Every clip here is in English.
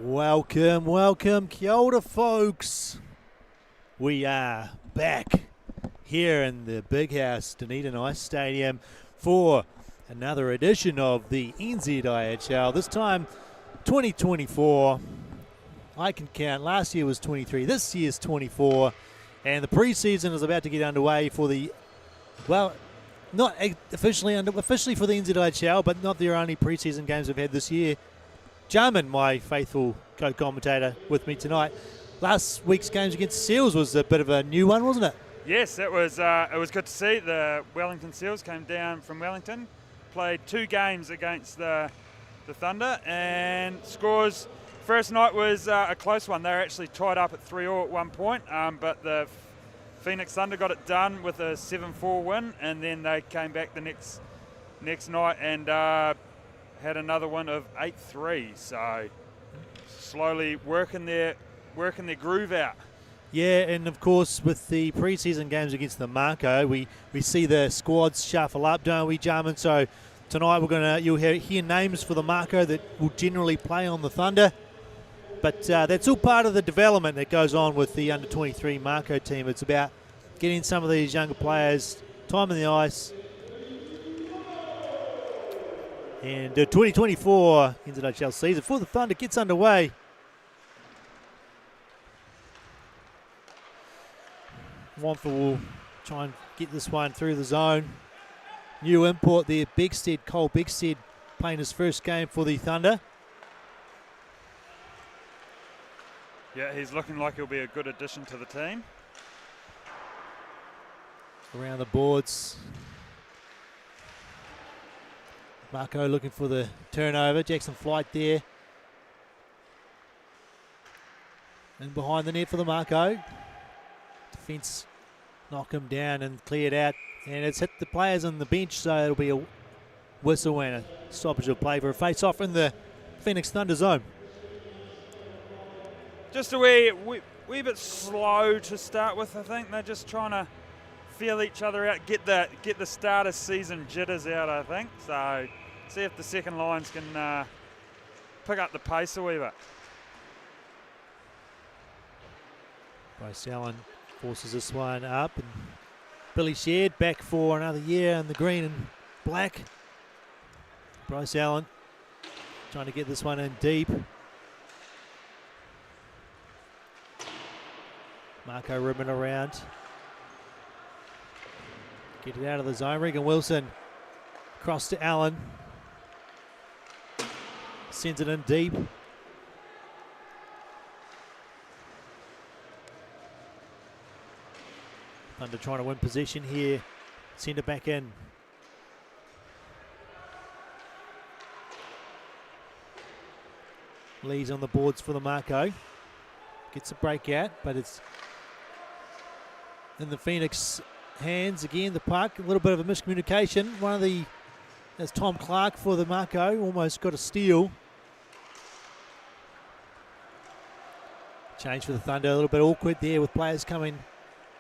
Welcome, kia ora folks. We are back here in the big house, Dunedin Ice Stadium, for another edition of the NZIHL. This time, 2024. I can count. Last year was 23. This year's 24. And the preseason is about to get underway for the, well, not officially for the NZIHL, but not their only preseason games we've had this year. Jarman, my faithful co-commentator, with me tonight. Last week's games against Seals was a bit of a new one, wasn't it? Yes, it was good to see. The Wellington Seals came down from Wellington, played 2 games against the Thunder, and scores. First night was a close one. They were actually tied up at 3-3 at one point, but the Phoenix Thunder got it done with a 7-4 win, and then they came back the next night and had another one of 8-3. So slowly working their groove out. Yeah, and of course with the preseason games against the Mako, we see the squads shuffle up, don't we, Jarman? So tonight you'll hear names for the Mako that will generally play on the Thunder. But that's all part of the development that goes on with the under-23 Mako team. It's about getting some of these younger players time on the ice. And the 2024 NZIHL season for the Thunder gets underway. Wampa will try and get this one through the zone. New import there, Cole Bigstead, playing his first game for the Thunder. Yeah, he's looking like he'll be a good addition to the team. Around the boards. Mako looking for the turnover. Jackson Flight there. And behind the net for the Mako. Defence knock him down and cleared out. And it's hit the players on the bench, so it'll be a whistle and a stoppage of play for a face-off in the Phoenix Thunder zone. Just a wee bit slow to start with, I think. They're just trying to feel each other out, get the start of season jitters out, I think. So see if the second lines can pick up the pace a wee bit. Bryce Allen forces this one up, and Billy Shared back for another year in the green and black. Bryce Allen trying to get this one in deep. Mako ribbon around. Get it out of the zone. Regan Wilson across to Allen. Sends it in deep. Thunder trying to win possession here. Send it back in. Lee's on the boards for the Mako. Gets a breakout, but it's in the Phoenix hands again. The puck, a little bit of a miscommunication. That's Tom Clark for the Mako, almost got a steal. Change for the Thunder, a little bit awkward there with players coming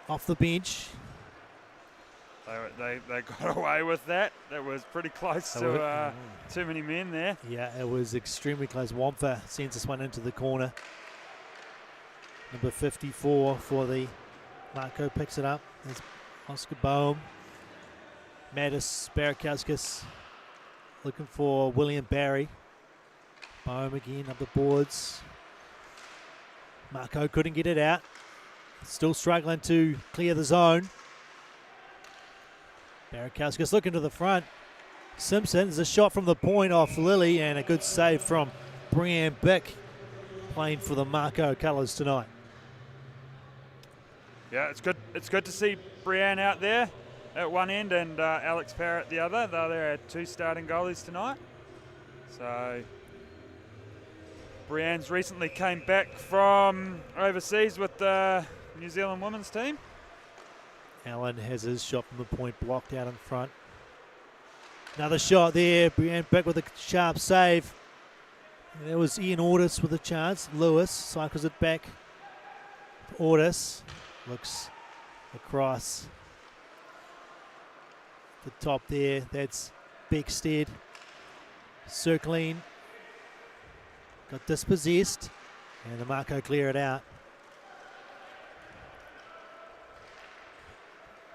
off the bench. They got away with that. That was pretty close to too many men there. Yeah, it was extremely close. Wampa sends this one into the corner. Number 54 for the Mako picks it up. There's Oscar Boehm. Mattis Barakauskas looking for William Barry. Boehm again up the boards. Mako couldn't get it out. Still struggling to clear the zone. Barakauskas looking to the front. Simpson, there's a shot from the point off Lilly, and a good save from Brianne Bick, playing for the Mako colours tonight. Yeah, it's good to see Brianne out there at one end and Alex Parrott at the other. They're our 2 starting goalies tonight. So Brianne's recently came back from overseas with the New Zealand women's team. Allen has his shot from the point blocked out in front. Another shot there. Brianne back with a sharp save. And there was Ian Ortis with a chance. Lewis cycles it back. Ortis looks across the top there. That's Beckstead circling. got dispossessed, and the Mako clear it out.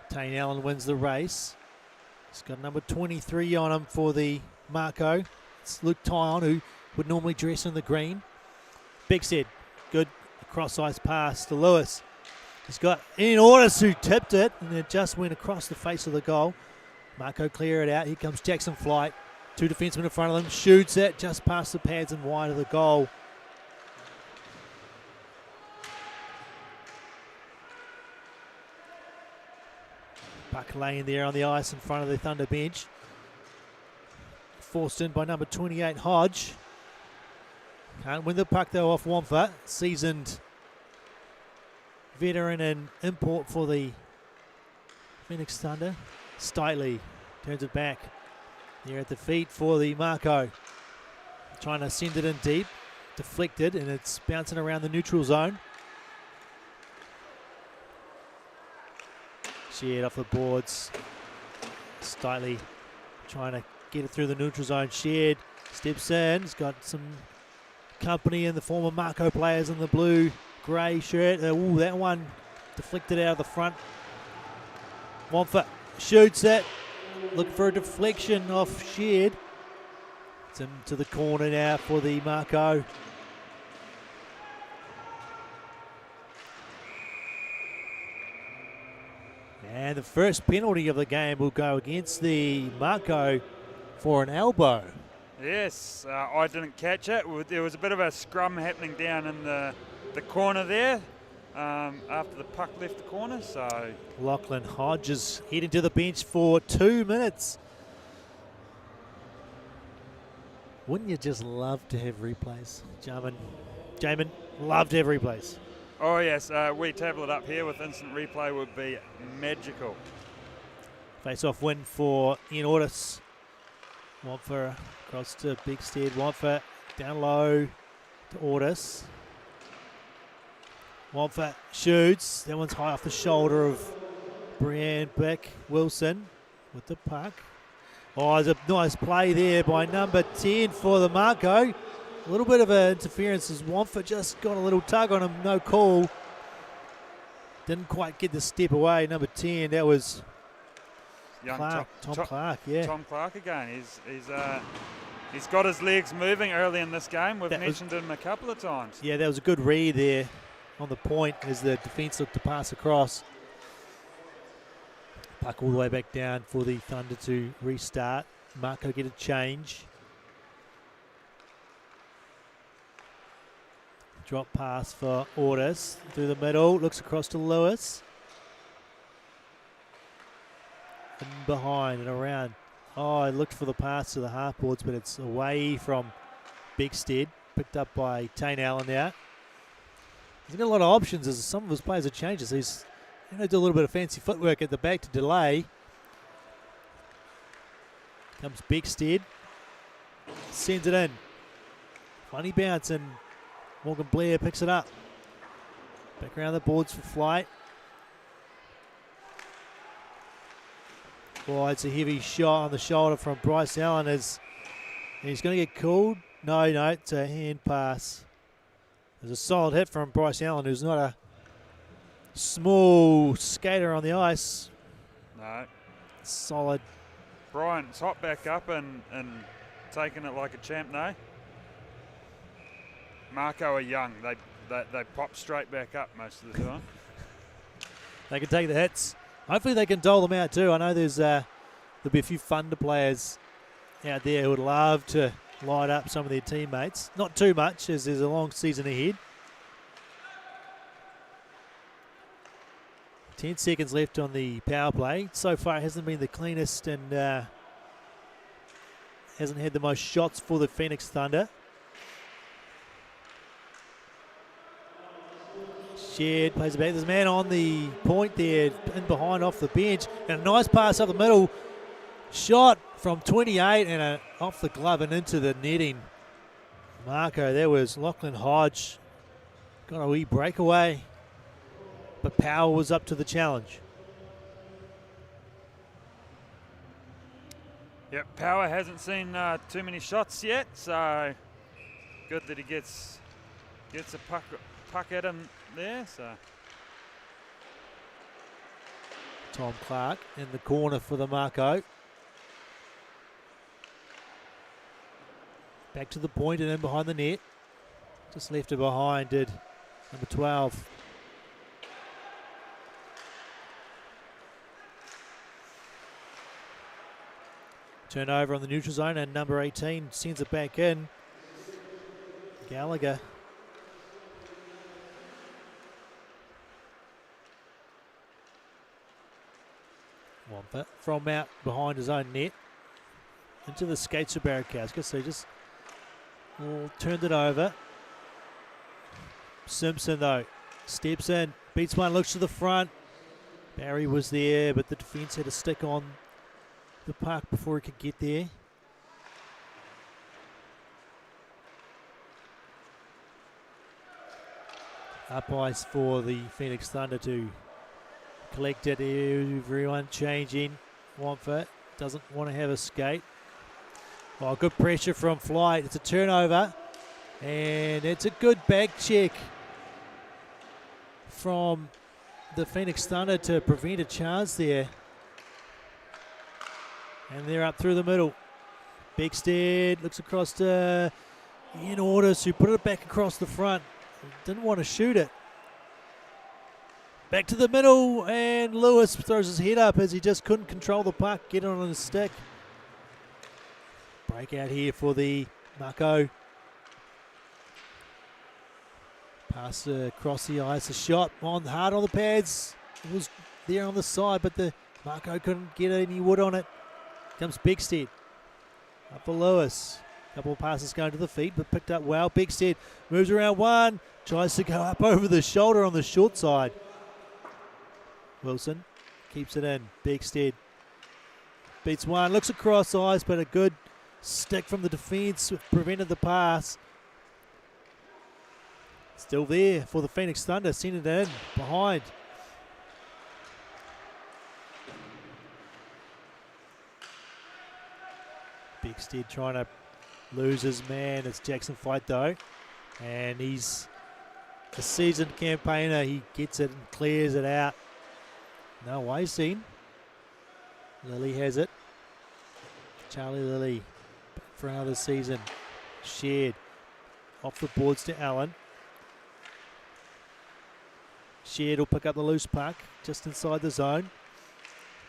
Tane Allen wins the race. He's got number 23 on him for the Mako. It's Luke Tyon, who would normally dress in the green. Big set, good cross-ice pass to Lewis. He's got Ian Ordis, who tipped it, and it just went across the face of the goal. Mako clear it out. Here comes Jackson Flight. 2 defensemen in front of them. Shoots it just past the pads and wide of the goal. Puck laying there on the ice in front of the Thunder bench. Forced in by number 28, Hodge. Can't win the puck though off Wamfa. Seasoned veteran and import for the Phoenix Thunder. Stitley turns it back. There at the feet for the Mako. Trying to send it in deep. Deflected, and it's bouncing around the neutral zone. Shared off the boards. Stitley trying to get it through the neutral zone. Shared, steps in. He's got some company in the former Mako players in the blue-grey shirt. Ooh, that one deflected out of the front. Wamfa shoots it. Looking for a deflection off Shared. It's into the corner now for the Mako. And the first penalty of the game will go against the Mako for an elbow. Yes, I didn't catch it. There was a bit of a scrum happening down in the corner there after the puck left the corner. So Lachlan Hodge is heading to the bench for 2 minutes. Wouldn't you just love to have replays? Jamin, love to have replays. Oh yes, we table it up here with instant replay would be magical. Face-off win for Ian Ordis. Wamfa across to Bigstead. Wamfa down low to Ordis. Wamfa shoots. That one's high off the shoulder of Brianne Bick. Wilson with the puck. Oh, there's a nice play there by number 10 for the Mako. A little bit of an interference as Wamfa just got a little tug on him, no call. Didn't quite get the step away. Number 10, that was Young Clark, Tom Clark, yeah. Tom Clark again. He's got his legs moving early in this game. We've mentioned him a couple of times. Yeah, that was a good read there on the point as the defence looked to pass across. Puck all the way back down for the Thunder to restart. Mako get a change. Drop pass for Ordis through the middle. Looks across to Lewis. And behind and around. Oh, I looked for the pass to the half boards, but it's away from Bigstead. Picked up by Tane Allen now. He's got a lot of options as some of his players have changed. He's going to do a little bit of fancy footwork at the back to delay. Comes Bigstead. Sends it in. Funny bounce, and Morgan Blair picks it up. Back around the boards for Flight. Oh, it's a heavy shot on the shoulder from Bryce Allen. As he's going to get called. No, it's a hand pass. There's a solid hit from Bryce Allen, who's not a small skater on the ice. No. Solid. Brian's hot back up and taking it like a champ now. Mako are young. They pop straight back up most of the time. They can take the hits. Hopefully they can dole them out too. I know there'll be a few Thunder players out there who would love to light up some of their teammates. Not too much, as there's a long season ahead. 10 seconds left on the power play. So far it hasn't been the cleanest and hasn't had the most shots for the Phoenix Thunder. Shared, plays it back. There's a man on the point there, in behind off the bench. And a nice pass up the middle. Shot from 28 and off the glove and into the netting. Mako, there was Lachlan Hodge. Got a wee breakaway. But Power was up to the challenge. Yep, Power hasn't seen too many shots yet, so good that he gets a puck at him there. So Tom Clark in the corner for the Mako. Back to the point and in behind the net. Just left it behind, did number 12. Turnover on the neutral zone, and number 18 sends it back in. Gallagher. Wampa from out behind his own net into the skates of Barracowska. So he just turned it over. Simpson though steps in, beats one, looks to the front. Barry was there, but the defence had to stick on the puck before he could get there. Up ice for the Phoenix Thunder to collect it. Everyone changing. Wampa doesn't want to have a skate. Oh, good pressure from Flight. It's a turnover. And it's a good back check from the Phoenix Thunder to prevent a chance there. And they're up through the middle. Bigstead looks across to Ian Orders, who put it back across the front. Didn't want to shoot it. Back to the middle, and Lewis throws his head up as he just couldn't control the puck, get it on his stick. Breakout here for the Mako. Pass across the ice, a shot hard on the pads. It was there on the side, but the Mako couldn't get any wood on it. Comes Bigstead. Up for Lewis. Couple of passes going to the feet, but picked up well. Bigstead moves around one, tries to go up over the shoulder on the short side. Wilson keeps it in. Bigstead beats one, looks across ice, but a good stick from the defence prevented the pass. Still there for the Phoenix Thunder, send it in behind. Bigstead trying to lose his man. It's Jackson Fight though, and he's a seasoned campaigner. He gets it and clears it out. No way seen. Lilly has it. Charlie Lilly for another season. Shared off the boards to Allen. Shared will pick up the loose puck just inside the zone.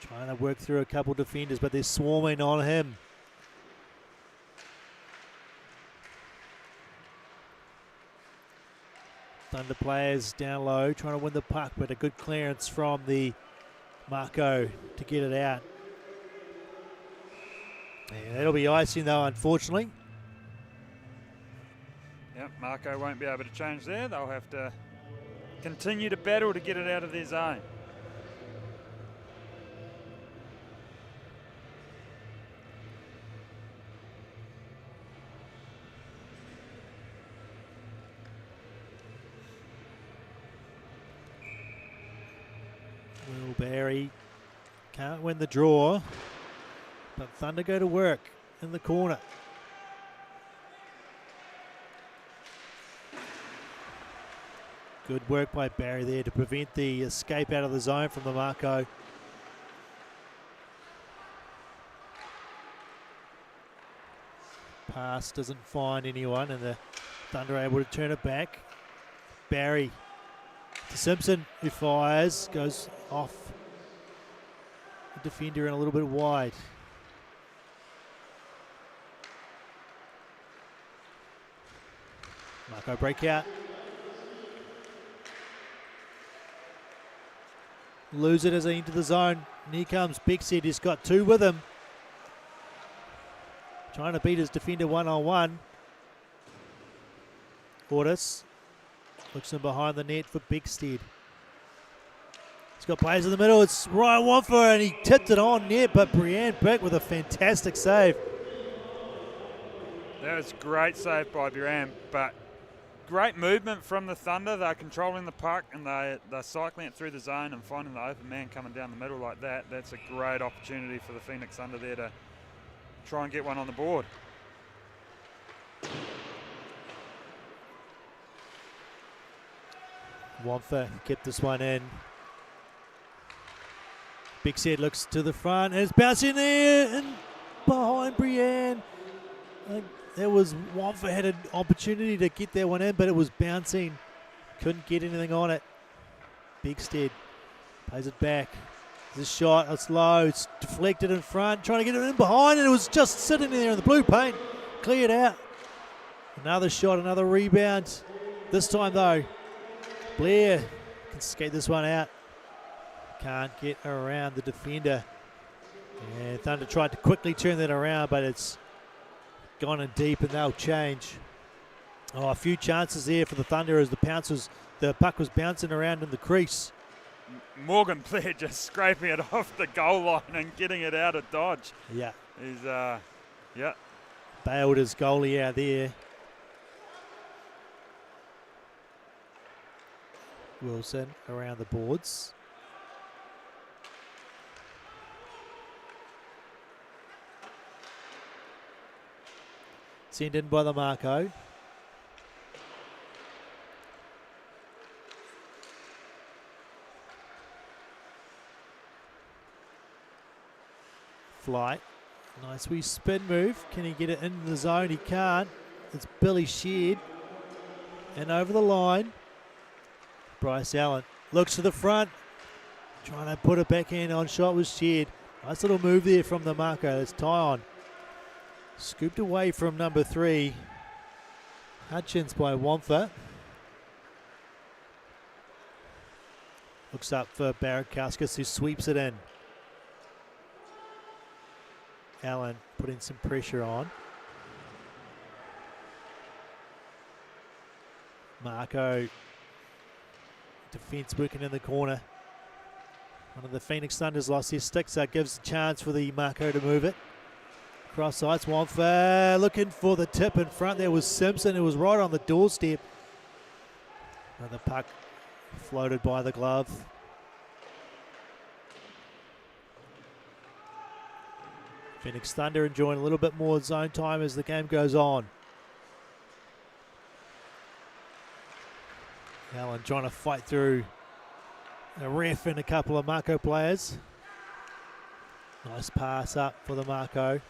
Trying to work through a couple defenders, but they're swarming on him. Thunder players down low trying to win the puck, but a good clearance from the Mako to get it out. Yeah, that'll be icing though, unfortunately. Yep, Mako won't be able to change there. They'll have to continue to battle to get it out of their zone. Will Barry can't win the draw, but Thunder go to work in the corner. Good work by Barry there to prevent the escape out of the zone from the Mako. Pass doesn't find anyone, and the Thunder are able to turn it back. Barry to Simpson, who fires, goes off the defender and a little bit wide. Mako breakout. Lose it as they enter the zone. And here comes Bigstead, he's got two with him. Trying to beat his defender one-on-one. Ortis looks in behind the net for Bigstead. He's got players in the middle. It's Ryan Wampa, and he tipped it on net, but Brianne Bick with a fantastic save. That was a great save by Brianne, but great movement from the Thunder. They're controlling the puck and they're cycling it through the zone and finding the open man coming down the middle like that. That's a great opportunity for the Phoenix Thunder there to try and get one on the board. Wamfa kept this one in. Big Set looks to the front, and it's bouncing there and behind Brienne. I think there was Wamfa had an opportunity to get that one in, but it was bouncing. Couldn't get anything on it. Big Stead plays it back. There's a shot, it's low, it's deflected in front, trying to get it in behind, and it was just sitting there in the blue paint. Cleared out. Another shot, another rebound. This time though, Blair can skate this one out. Can't get around the defender. And Thunder tried to quickly turn that around, but it's gone in deep and they'll change. Oh, a few chances there for the Thunder as the puck was bouncing around in the crease. Morgan Blair just scraping it off the goal line and getting it out of dodge. Yeah. He's, yeah. Bailed his goalie out there. Wilson around the boards. Sent in by the Mako. Flight. Nice wee spin move. Can he get it in the zone? He can't. It's Billy Sheard. And over the line. Bryce Allen looks to the front. Trying to put it back in on shot was Sheard. Nice little move there from the Mako. Let's tie on. Scooped away from number 3. Hutchins by Wamfa. Looks up for Barakauskas who sweeps it in. Allen putting some pressure on. Mako. Defence working in the corner. One of the Phoenix Thunders lost his stick, so it gives a chance for the Mako to move it. Cross sides, Wamfa looking for the tip in front. There was Simpson, who was right on the doorstep. And the puck floated by the glove. Phoenix Thunder enjoying a little bit more zone time as the game goes on. Allen trying to fight through a ref and a couple of Mako players. Nice pass up for the Mako.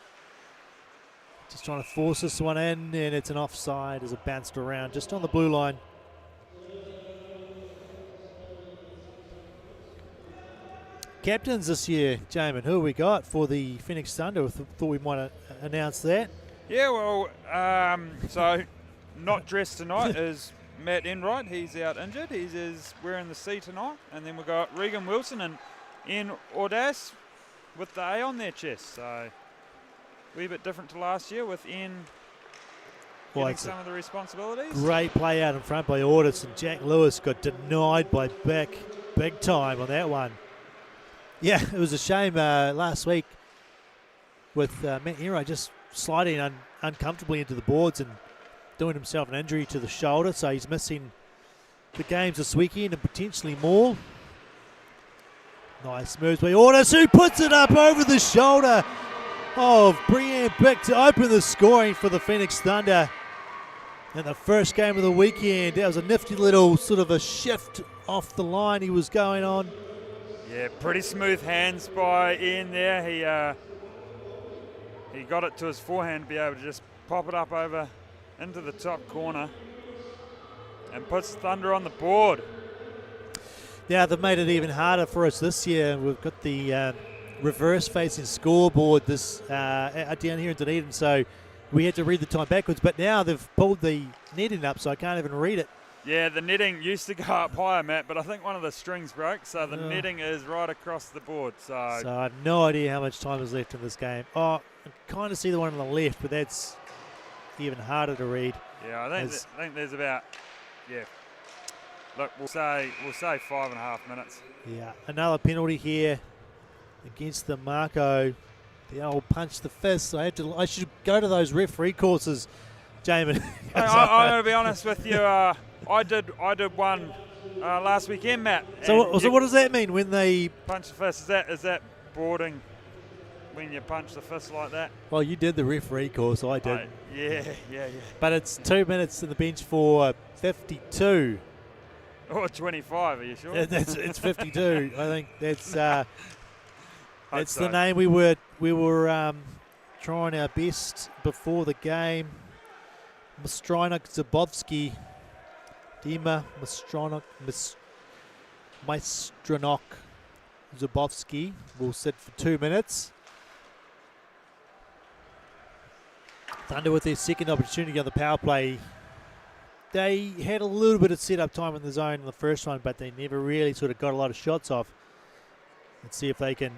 Just trying to force this one in, and it's an offside as it bounced around just on the blue line. Captains this year, Jamin, who have we got for the Phoenix Thunder? Thought we might announce that. Yeah, well, so not dressed tonight is Matt Enright. He's out injured. He's wearing the C tonight. And then we've got Regan Wilson and Ian Audace with the A on their chest. So a wee bit different to last year with Ian getting some of the responsibilities. Great play out in front by Audace, and Jack Lewis got denied by Beck big time on that one. Yeah, it was a shame last week with Matt Enright just sliding uncomfortably into the boards and doing himself an injury to the shoulder, so he's missing the games this weekend and potentially more. Nice moves by Audace, who puts it up over the shoulder of Brian Bick to open the scoring for the Phoenix Thunder in the first game of the weekend. That was a nifty little sort of a shift off the line he was going on. Yeah, pretty smooth hands by Ian there. He got it to his forehand to be able to just pop it up over into the top corner and puts Thunder on the board. Yeah, they've made it even harder for us this year. We've got the reverse-facing scoreboard down here in Dunedin, so we had to read the time backwards. But now they've pulled the netting up, so I can't even read it. Yeah, the netting used to go up higher, Matt, but I think one of the strings broke, so the netting is right across the board. So I have no idea how much time is left in this game. Oh, I kind of see the one on the left, but that's even harder to read. Yeah, I think there's about, look, we'll say 5.5 minutes. Yeah, another penalty here against the Mako. The old punch the fist. I should go to those referee courses, Jamin. I'm going to be honest with you. I did one last weekend, Matt. So what does that mean when they punch the fist? Is that boarding when you punch the fist like that? Well, you did the referee course. I did. Yeah. But it's 2 minutes in the bench for 52. Or 25, are you sure? It's 52. I think that's the so. name we were trying our best before the game. Mastronok Zabovsky, Dima Mastronok Zabovsky will sit for 2 minutes. Thunder with their second opportunity on the power play. They had a little bit of set-up time in the zone in the first one, but they never really sort of got a lot of shots off. Let's see if they can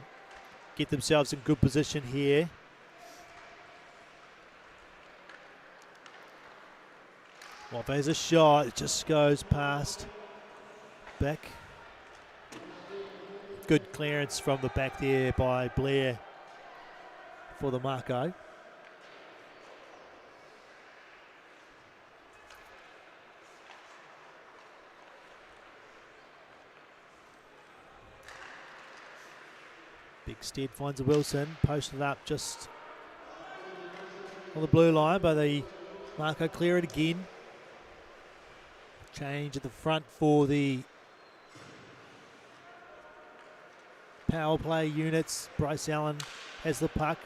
get themselves in good position here. Well, there's a shot. It just goes past. Back. Good clearance from the back there by Blair for the Mako. Big Stead finds a Wilson, posted up just on the blue line, but the Mako clear it again. Change at the front for the power play units. Bryce Allen has the puck,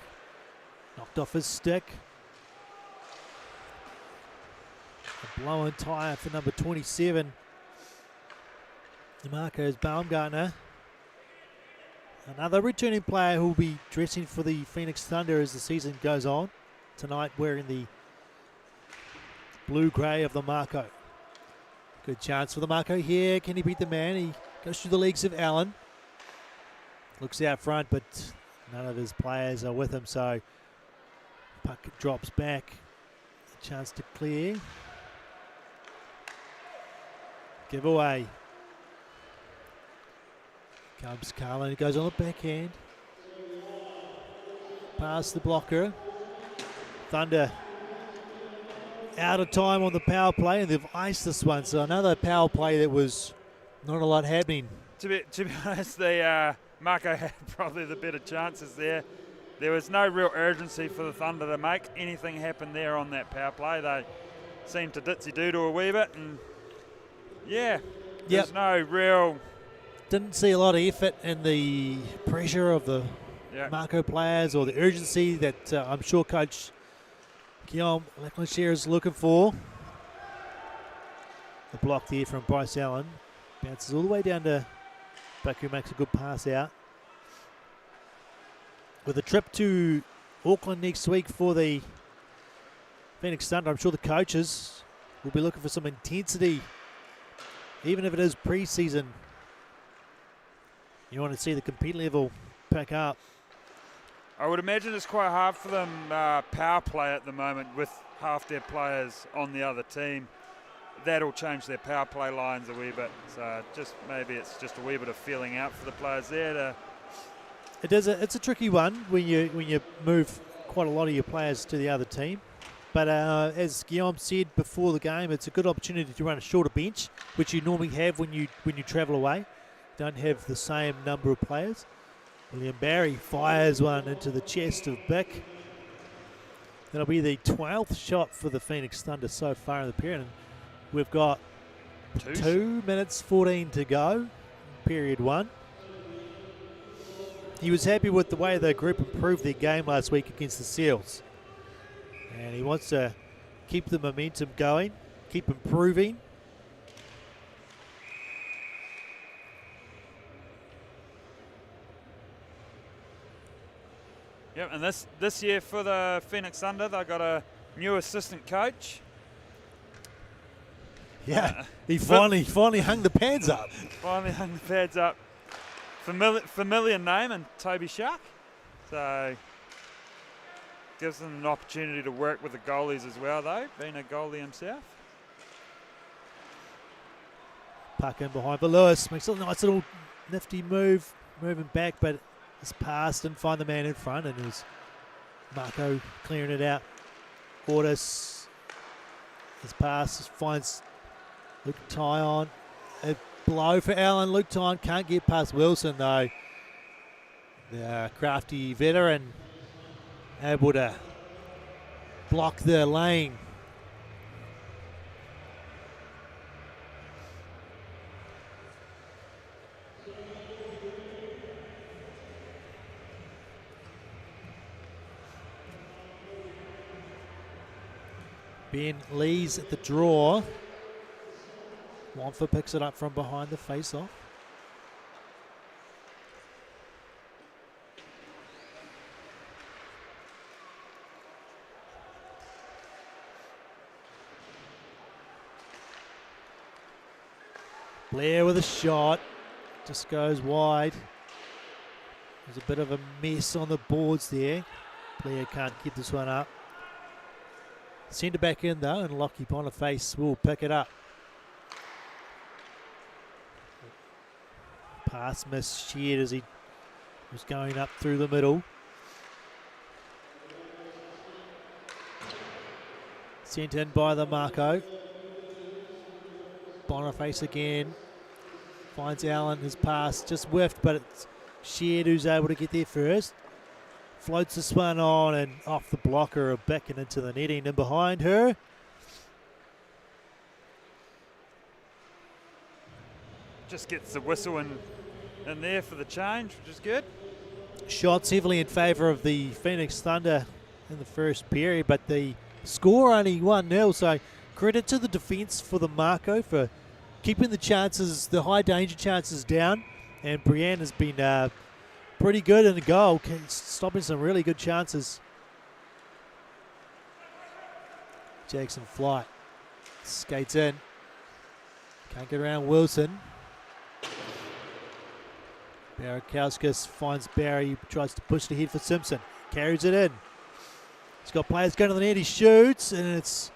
knocked off his stick. A blown tyre for number 27. The Marco's Baumgartner. Another returning player who will be dressing for the Phoenix Thunder as the season goes on. Tonight wearing the blue-grey of the Mako. Good chance for the Mako here. Can he beat the man? He goes through the legs of Allen. Looks out front, but none of his players are with him, so puck drops back. A chance to clear. Give away. Comes Carlin, he goes on the backhand. Past the blocker. Thunder out of time on the power play, and they've iced this one. So another power play that was not a lot happening. To be honest, the Mako had probably the better chances there. There was no real urgency for the Thunder to make anything happen there on that power play. They seemed to ditsy-doodle a wee bit, and yeah, there's no real... Didn't see a lot of effort in the pressure of the Mako players or the urgency that I'm sure Coach Guillaume Leclerc is looking for. The block there from Bryce Allen. Bounces all the way down to Buck, who makes a good pass out. With a trip to Auckland next week for the Phoenix Thunder, I'm sure the coaches will be looking for some intensity, even if it is pre-season. You want to see the compete level pick up. I would imagine it's quite hard for them power play at the moment with half their players on the other team. That'll change their power play lines a wee bit. So maybe it's just a wee bit of feeling out for the players there. It's a tricky one when you move quite a lot of your players to the other team. But as Guillaume said before the game, it's a good opportunity to run a shorter bench, which you normally have when you travel away. Don't have the same number of players. William Barry fires one into the chest of Bick. That'll be the 12th shot for the Phoenix Thunder so far in the period. And we've got 2 minutes 14 to go, period one. He was happy with the way the group improved their game last week against the Seals. And he wants to keep the momentum going, keep improving. Yep, and this year for the Phoenix Thunder, they've got a new assistant coach. Yeah, he finally hung the pads up. Finally hung the pads up. Familiar name, and Toby Shark. So gives them an opportunity to work with the goalies as well, though, being a goalie himself. Puck in behind for Lewis. Makes a nice little nifty move, moving back, but his pass didn't find the man in front, and it was Mako clearing it out. Ortis, his pass finds Luke Tyon. A blow for Allen. Luke Tyon can't get past Wilson, though. The crafty veteran able to block the lane. Ben Lee's at the draw. Wamfa picks it up from behind the face-off. Blair with a shot. Just goes wide. There's a bit of a mess on the boards there. Blair can't keep this one up. Centre back in though, and Lockie Boniface will pick it up. Pass miss shared as he was going up through the middle. Sent in by the Mako. Boniface again. Finds Allen, his pass just whiffed, but it's Shared who's able to get there first. Floats this one on and off the blocker, back and into the netting and behind her. Just gets the whistle in there for the change, which is good. Shots heavily in favour of the Phoenix Thunder in the first period, but the score only 1-0, so credit to the defence for the Mako for keeping the chances, the high danger chances down, and Brienne has been pretty good in the goal, stopping some really good chances. Jackson Flight skates in, can't get around Wilson. Barakowskis finds Barry, tries to push it ahead for Simpson, carries it in. He's got players going to the net, he shoots, and it's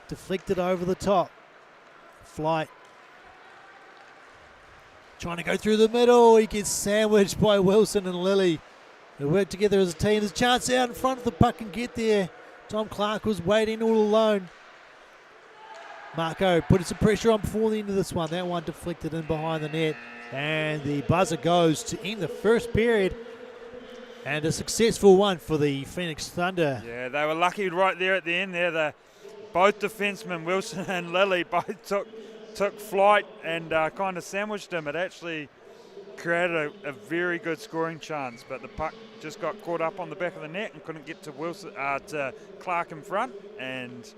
deflected over the top. Flight trying to go through the middle, he gets sandwiched by Wilson and Lilly. They work together as a team, there's a chance out in front of the puck and get there. Tom Clark was waiting all alone. Mako putting some pressure on before the end of this one. That one deflected in behind the net. And the buzzer goes to end the first period. And a successful one for the Phoenix Thunder. Yeah, they were lucky right there at the end there. Both defensemen, Wilson and Lilly, both took flight and kind of sandwiched him. It actually created a very good scoring chance, but the puck just got caught up on the back of the net and couldn't get to Wilson, to Clark in front. And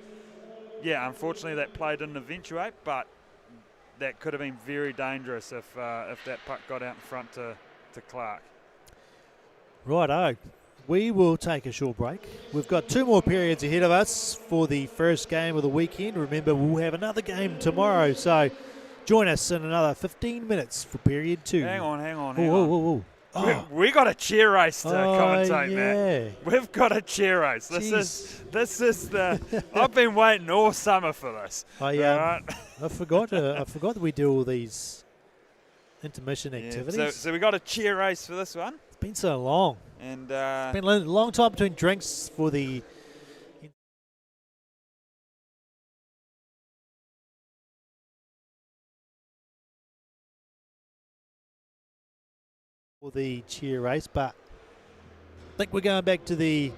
yeah, unfortunately that play didn't eventuate, but that could have been very dangerous if that puck got out in front to Clark. Righto. We will take a short break. We've got 2 more periods ahead of us for the first game of the weekend. Remember, we'll have another game tomorrow, so join us in another 15 minutes for period 2. Hang on. Oh. We got a cheer race to commentate, yeah. man. We've got a cheer race. This is the. I've been waiting all summer for this. I forgot that we do all these intermission activities. Yeah, so we got a cheer race for this one. It's been so long. And it's been a long time between drinks for the cheer race, but I think we're going back to the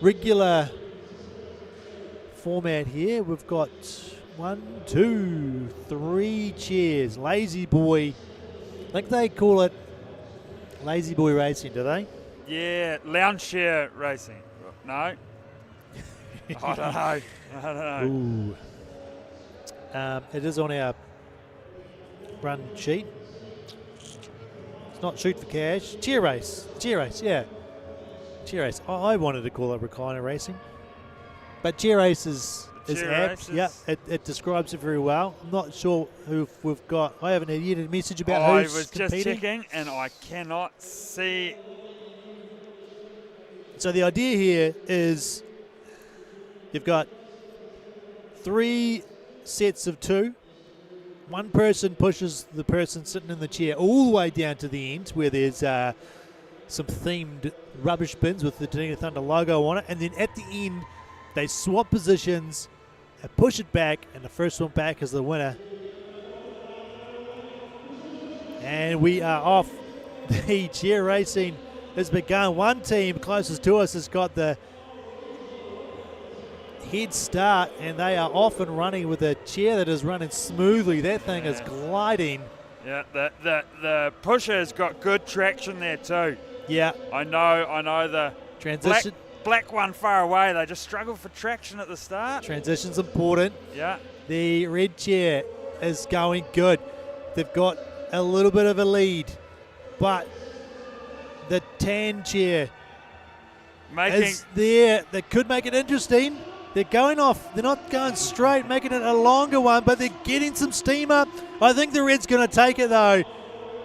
regular format here. We've got 1, 2, 3 cheers. Lazy Boy, I think they call it Lazy Boy Racing, do they? Yeah, lounge chair racing. No? I don't know. Ooh. It is on our run sheet. It's not shoot for cash. Cheer race, yeah. Cheer race. I wanted to call it recliner racing. But cheer race is apt. Yeah, it describes it very well. I'm not sure who we've got. I haven't yet a message about who's I was competing. just checking and I cannot see. So the idea here is you've got 3 sets of 2. One person pushes the person sitting in the chair all the way down to the end where there's some themed rubbish bins with the Dunedin Thunder logo on it. And then at the end, they swap positions and push it back, and the first one back is the winner. And we are off. The chair racing has begun. One team closest to us has got the head start, and they are off and running with a chair that is running smoothly. That thing is gliding. Yeah, the pusher's got good traction there too. Yeah. I know the transition. black one far away. They just struggled for traction at the start. Transition's important. Yeah. The red chair is going good. They've got a little bit of a lead, but the tan chair is there. They could make it interesting. They're going off. They're not going straight, making it a longer one, but they're getting some steam up. I think the red's going to take it, though,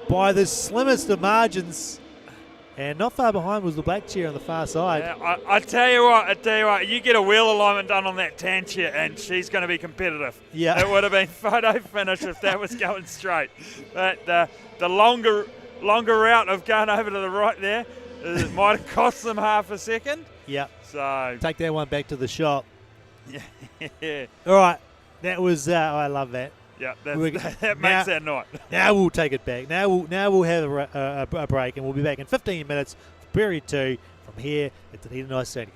by the slimmest of margins. And not far behind was the black chair on the far side. Yeah, I tell you what, you get a wheel alignment done on that tan chair and she's going to be competitive. Yeah. It would have been photo finish if that was going straight. But the longer route of going over to the right there, it might have cost them half a second. Yeah. So take that one back to the shop. Yeah. All right. That was, I love that. Yeah, that makes that night. Now we'll take it back. Now we'll have a break, and we'll be back in 15 minutes for period 2 from here at the Dunedin Ice Stadium.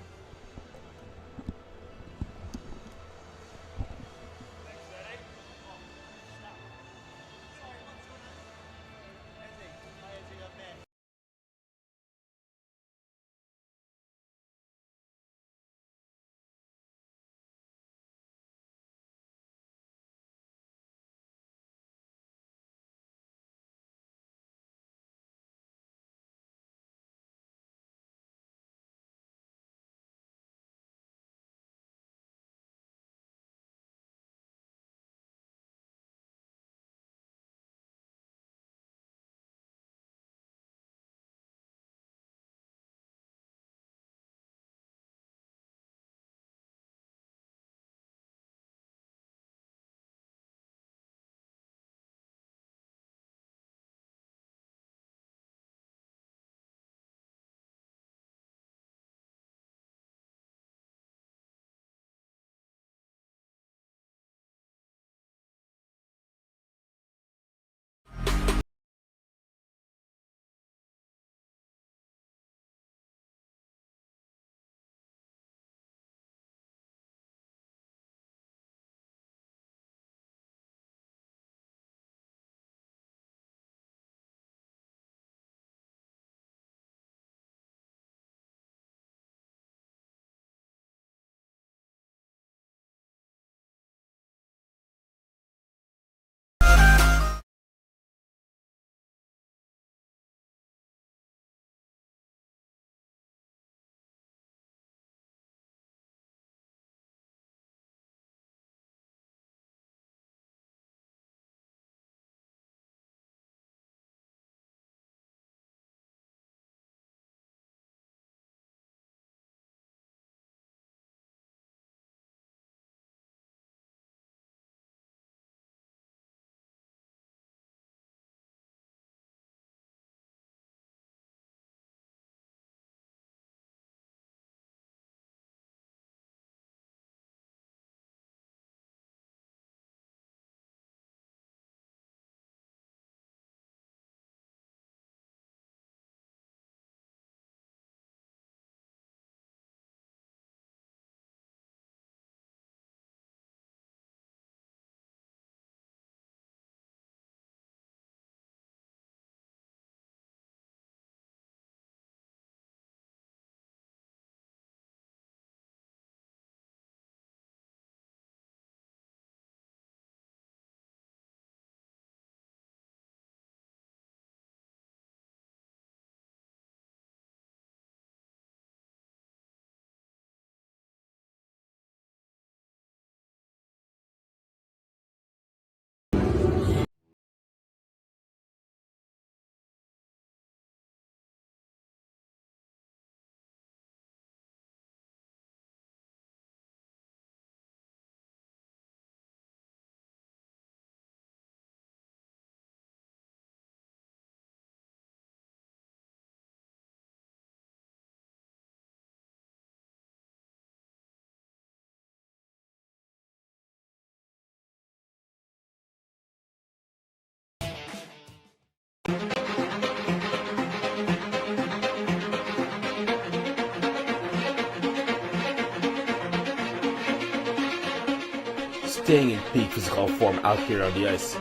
Staying in peak physical form out here on the ice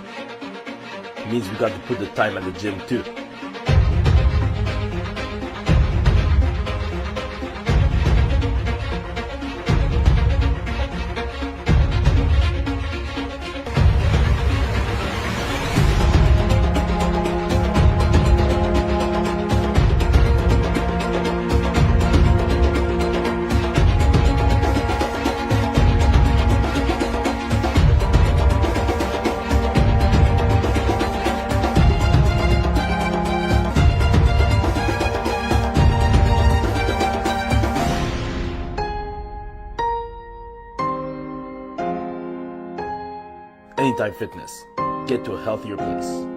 means we got to put the time at the gym too. Anytime Fitness. Get to a healthier place.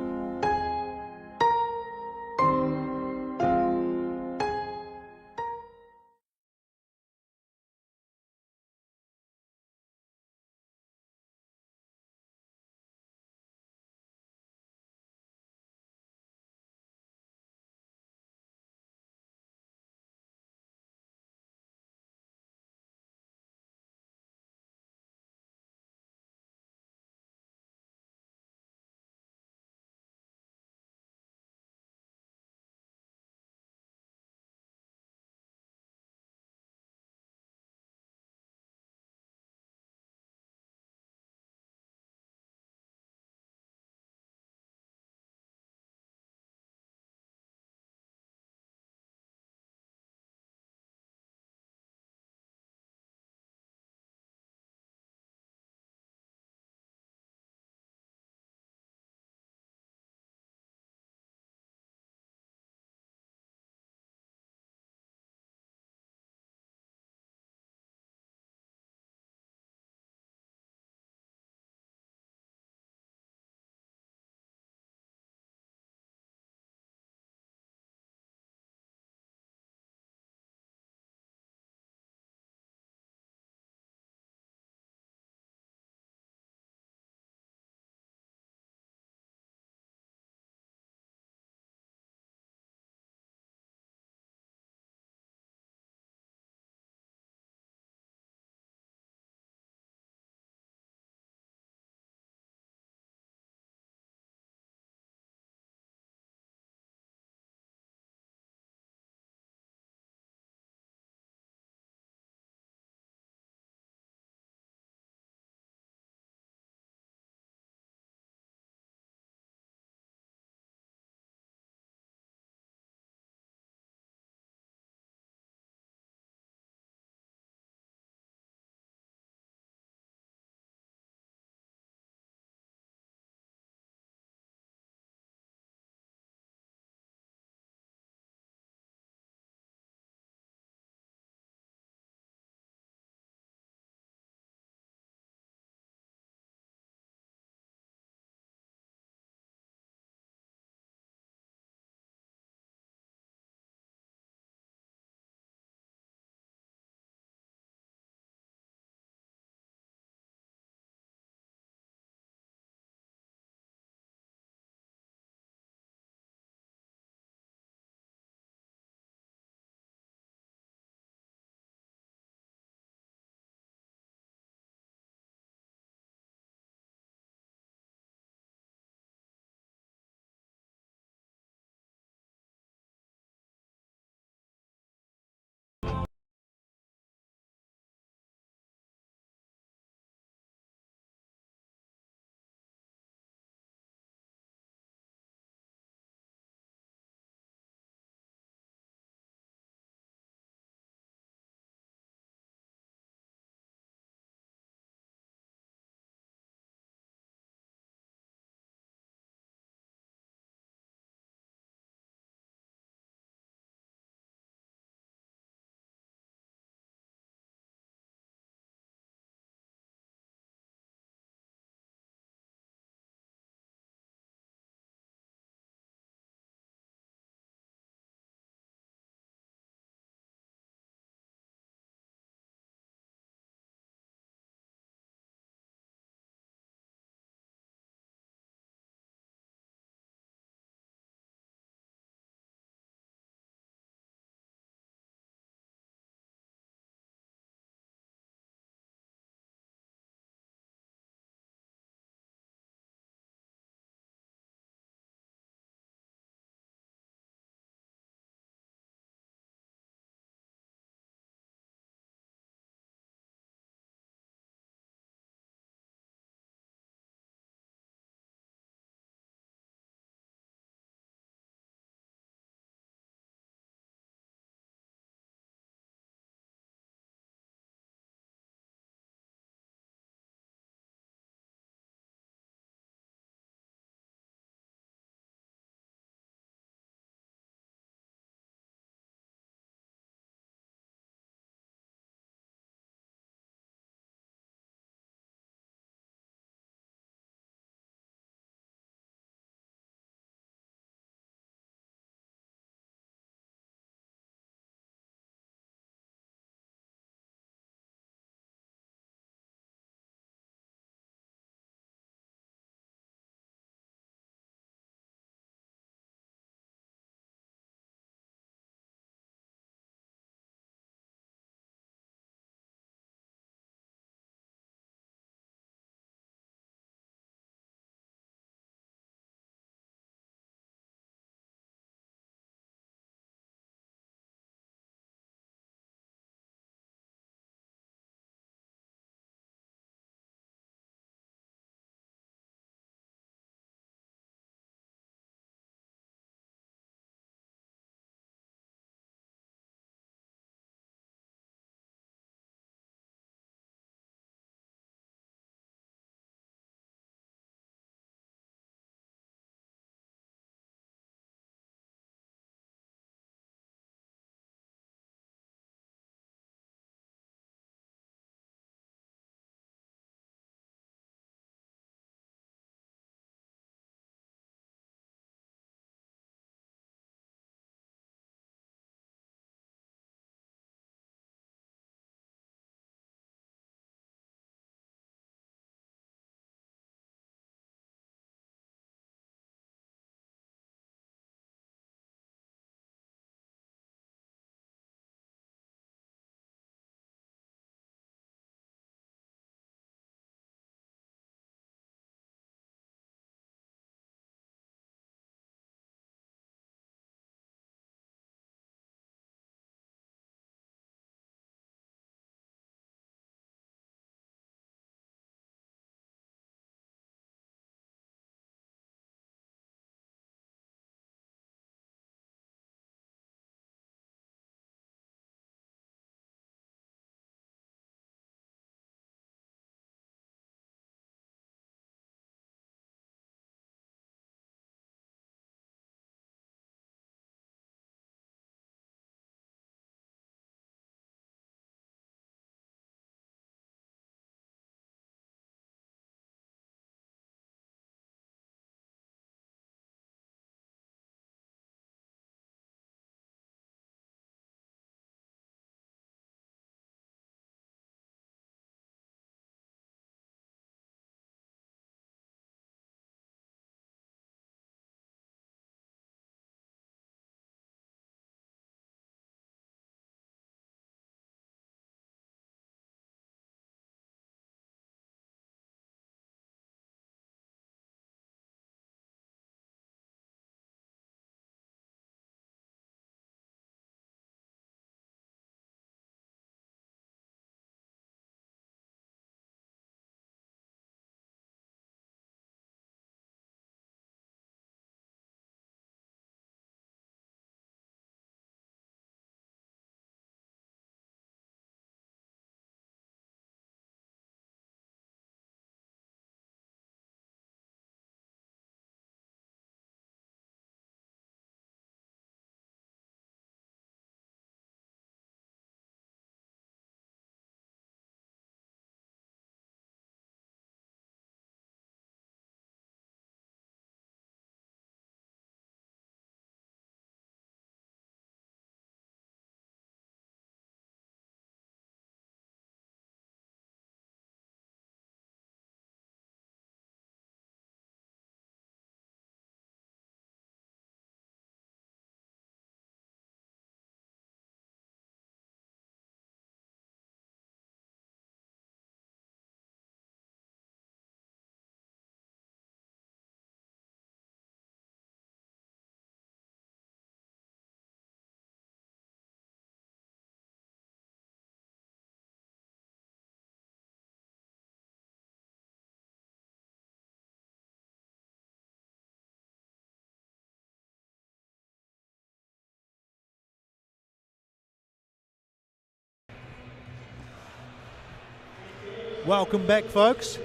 Welcome back, folks.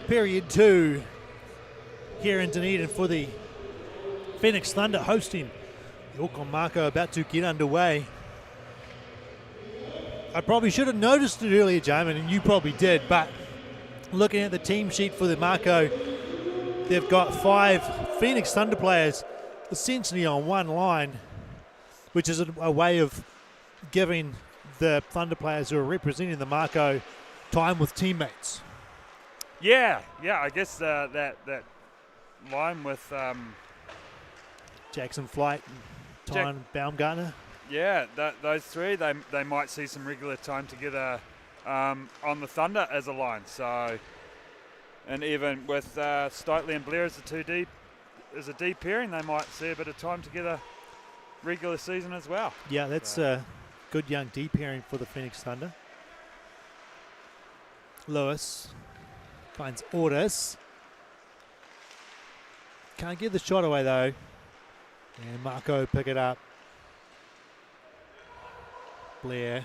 Period 2 here in Dunedin for the Phoenix Thunder hosting the Auckland Mako, about to get underway. I probably should have noticed it earlier, Jamin, and you probably did, but looking at the team sheet for the Mako, they've got 5 Phoenix Thunder players essentially on one line, which is a way of giving the Thunder players who are representing the Mako time with teammates. Yeah, I guess that line with Jackson Flight, Tyne Baumgartner. Yeah, those three, they might see some regular time together on the Thunder as a line. So, and even with Stiteley and Blair as a deep pairing, they might see a bit of time together regular season as well. Yeah, that's a good young deep pairing for the Phoenix Thunder. Lewis finds Ortis. Can't get the shot away though. And Mako pick it up. Blair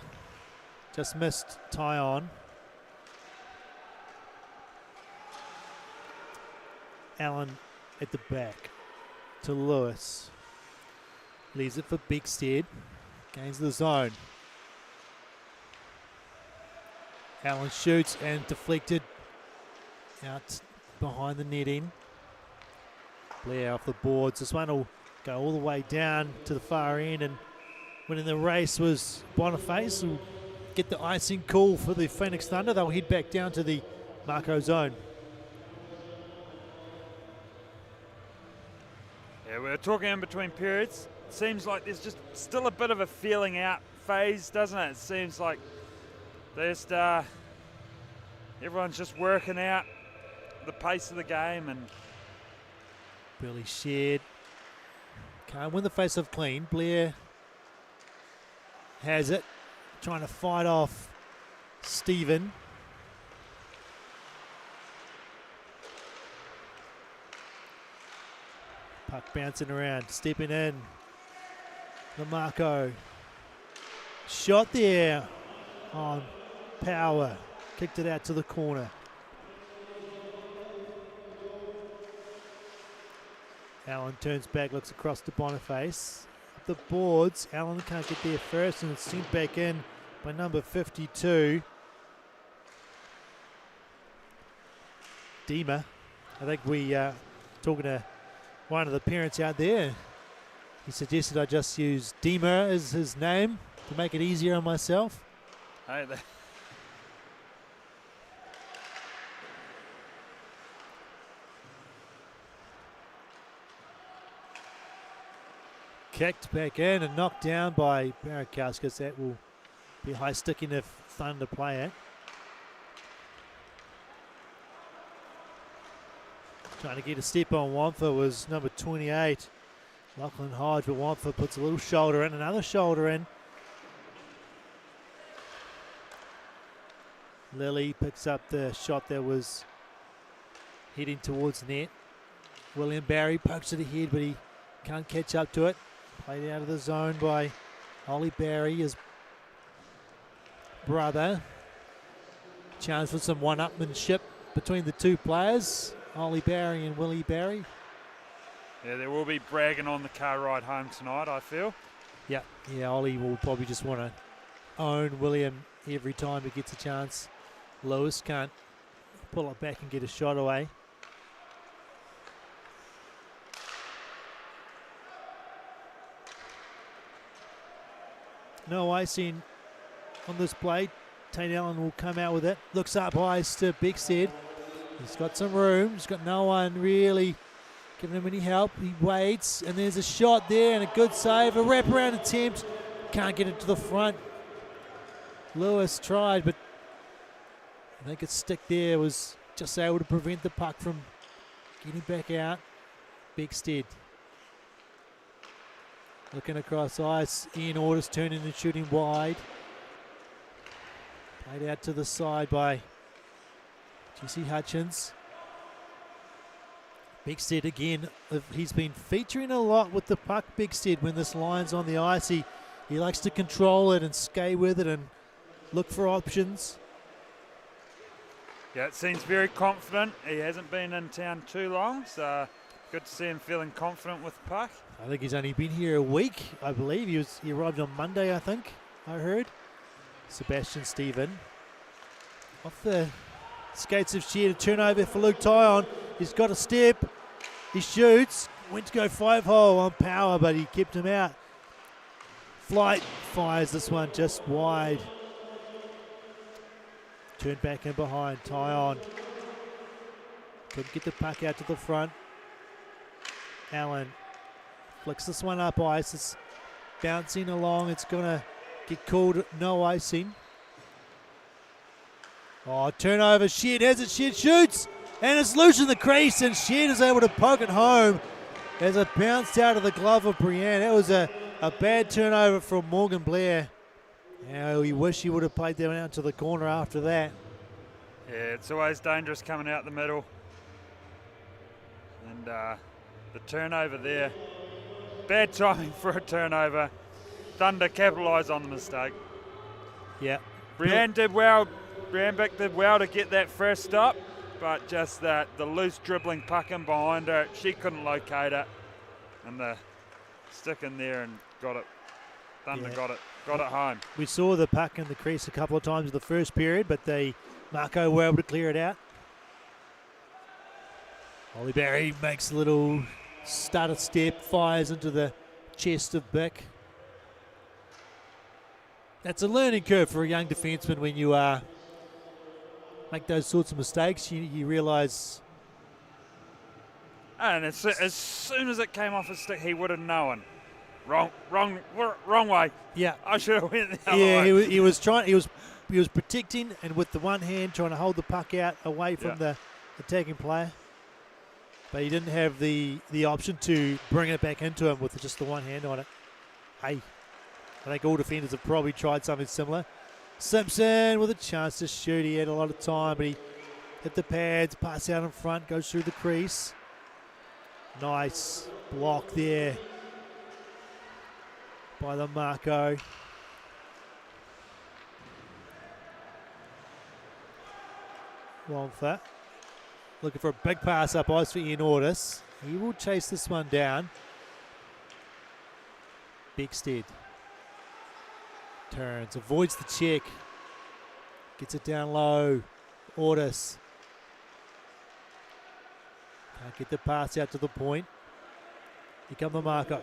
just missed Tyon. Allen at the back to Lewis. Leaves it for Bigstead. Gains the zone. Allen shoots and deflected out behind the netting. Blair off the boards. This one will go all the way down to the far end, and winning the race was Boniface, who will get the icing call for the Phoenix Thunder. They'll head back down to the Mako zone. Yeah, we're talking in between periods. It seems like there's just still a bit of a feeling out phase, doesn't it? It seems like there's everyone's just working out the pace of the game. And Billy shared. Can't win the face-off clean. Blair has it. Trying to fight off Stephen. Puck bouncing around. Stepping in. The Mako. Shot there on Power. Kicked it out to the corner. Allen turns back, looks across to Boniface. Up the boards, Allen can't get there first, and it's sent back in by number 52. Dima. I think we talking to one of the parents out there. He suggested I just use Dima as his name to make it easier on myself. hey, Kicked back in and knocked down by Barakauskas. That will be high sticking if Thunder play it. Trying to get a step on Wamfa was number 28. Lachlan Hodge, but Wamfa puts a little shoulder in, another shoulder in. Lilly picks up the shot that was heading towards net. William Barry pokes it ahead, but he can't catch up to it. Played out of the zone by Ollie Barry, his brother. Chance for some one-upmanship between the two players, Ollie Barry and Willie Barry. Yeah, there will be bragging on the car ride home tonight, I feel. Yeah, Ollie will probably just want to own William every time he gets a chance. Lewis can't pull it back and get a shot away. No icing on this play. Tate Allen will come out with it. Looks up ice to Bigstead. He's got some room. He's got no one really giving him any help. He waits, and there's a shot there and a good save. A wraparound attempt. Can't get it to the front. Lewis tried, but I think its stick there was just able to prevent the puck from getting back out. Bigstead. Looking across ice, Ian Ortis turning and shooting wide. Played out to the side by Jesse Hutchins. Bigstead again, he's been featuring a lot with the puck, Bigstead, when this line's on the ice. He likes to control it and skate with it and look for options. Yeah, it seems very confident. He hasn't been in town too long, so good to see him feeling confident with the puck. I think he's only been here a week, I believe. He arrived on Monday, I think, I heard. Sebastian Stephen. Off the skates of Shear, to turnover for Luke Tyon. He's got a step. He shoots. Went to go 5-hole on power, but he kept him out. Flight fires this one just wide. Turned back in behind. Tyon. Couldn't get the puck out to the front. Allen flicks this one up ice. It's bouncing along. It's going to get called no icing. Oh, turnover. Shed has it. Shed shoots. And it's loose in the crease. And Shed is able to poke it home as it bounced out of the glove of Brienne. That was a bad turnover from Morgan Blair. Yeah, we wish he would have played that one out to the corner after that. Yeah, it's always dangerous coming out the middle. And the turnover there. Bad timing for a turnover. Thunder capitalised on the mistake. Yeah. Brienne did well. Brienne did well to get that first stop, but just the loose dribbling puck in behind her, she couldn't locate it. And the stick in there and got it. Thunder got it home. We saw the puck in the crease a couple of times in the first period, but Mako were able to clear it out. Ollie Barry makes a little stutter step, fires into the chest of Bick. That's a learning curve for a young defenseman when you make those sorts of mistakes. You realise. And as soon as it came off his stick, he would have known. Wrong way. Yeah, I should have went the other way. Yeah, he was trying. He was protecting and with the one hand trying to hold the puck out away from the attacking player. But he didn't have the option to bring it back into him with just the one hand on it. Hey, I think all defenders have probably tried something similar. Simpson with a chance to shoot. He had a lot of time, but he hit the pads, pass out in front, goes through the crease. Nice block there by the Mako. Wongfa looking for a big pass up ice for Ian Ortis. He will chase this one down. Beckstead turns, avoids the check, gets it down low. Ortis can't get the pass out to the point. Here come the Mako.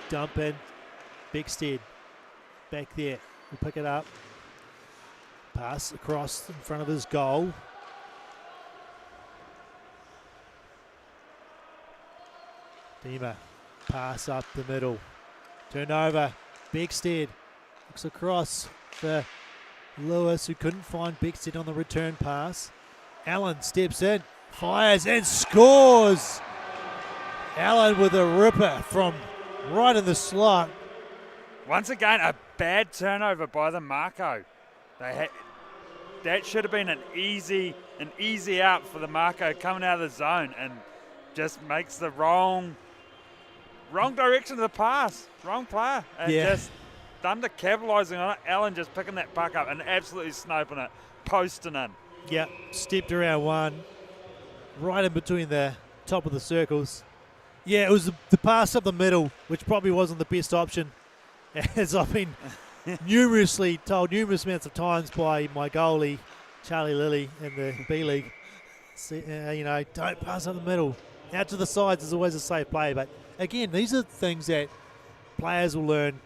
Dump in. Beckstead back there. We'll pick it up. Pass across in front of his goal. Dima. Pass up the middle. Turnover. Beckstead looks across for Lewis, who couldn't find Beckstead on the return pass. Allen steps in, fires and scores. Allen with a ripper from right in the slot. Once again, a bad turnover by the Mako. That should have been an easy out for the Mako coming out of the zone, and just makes the wrong direction of the pass. Wrong player. And just Thunder capitalising on it. Allen just picking that puck up and absolutely sniping it, posting in. Yeah, stepped around one, right in between the top of the circles. Yeah, it was the pass up the middle, which probably wasn't the best option, as I've been numerously told numerous amounts of times by my goalie, Charlie Lilly, in the B-League. Don't pass up the middle. Out to the sides is always a safe play. But again, these are things that players will learn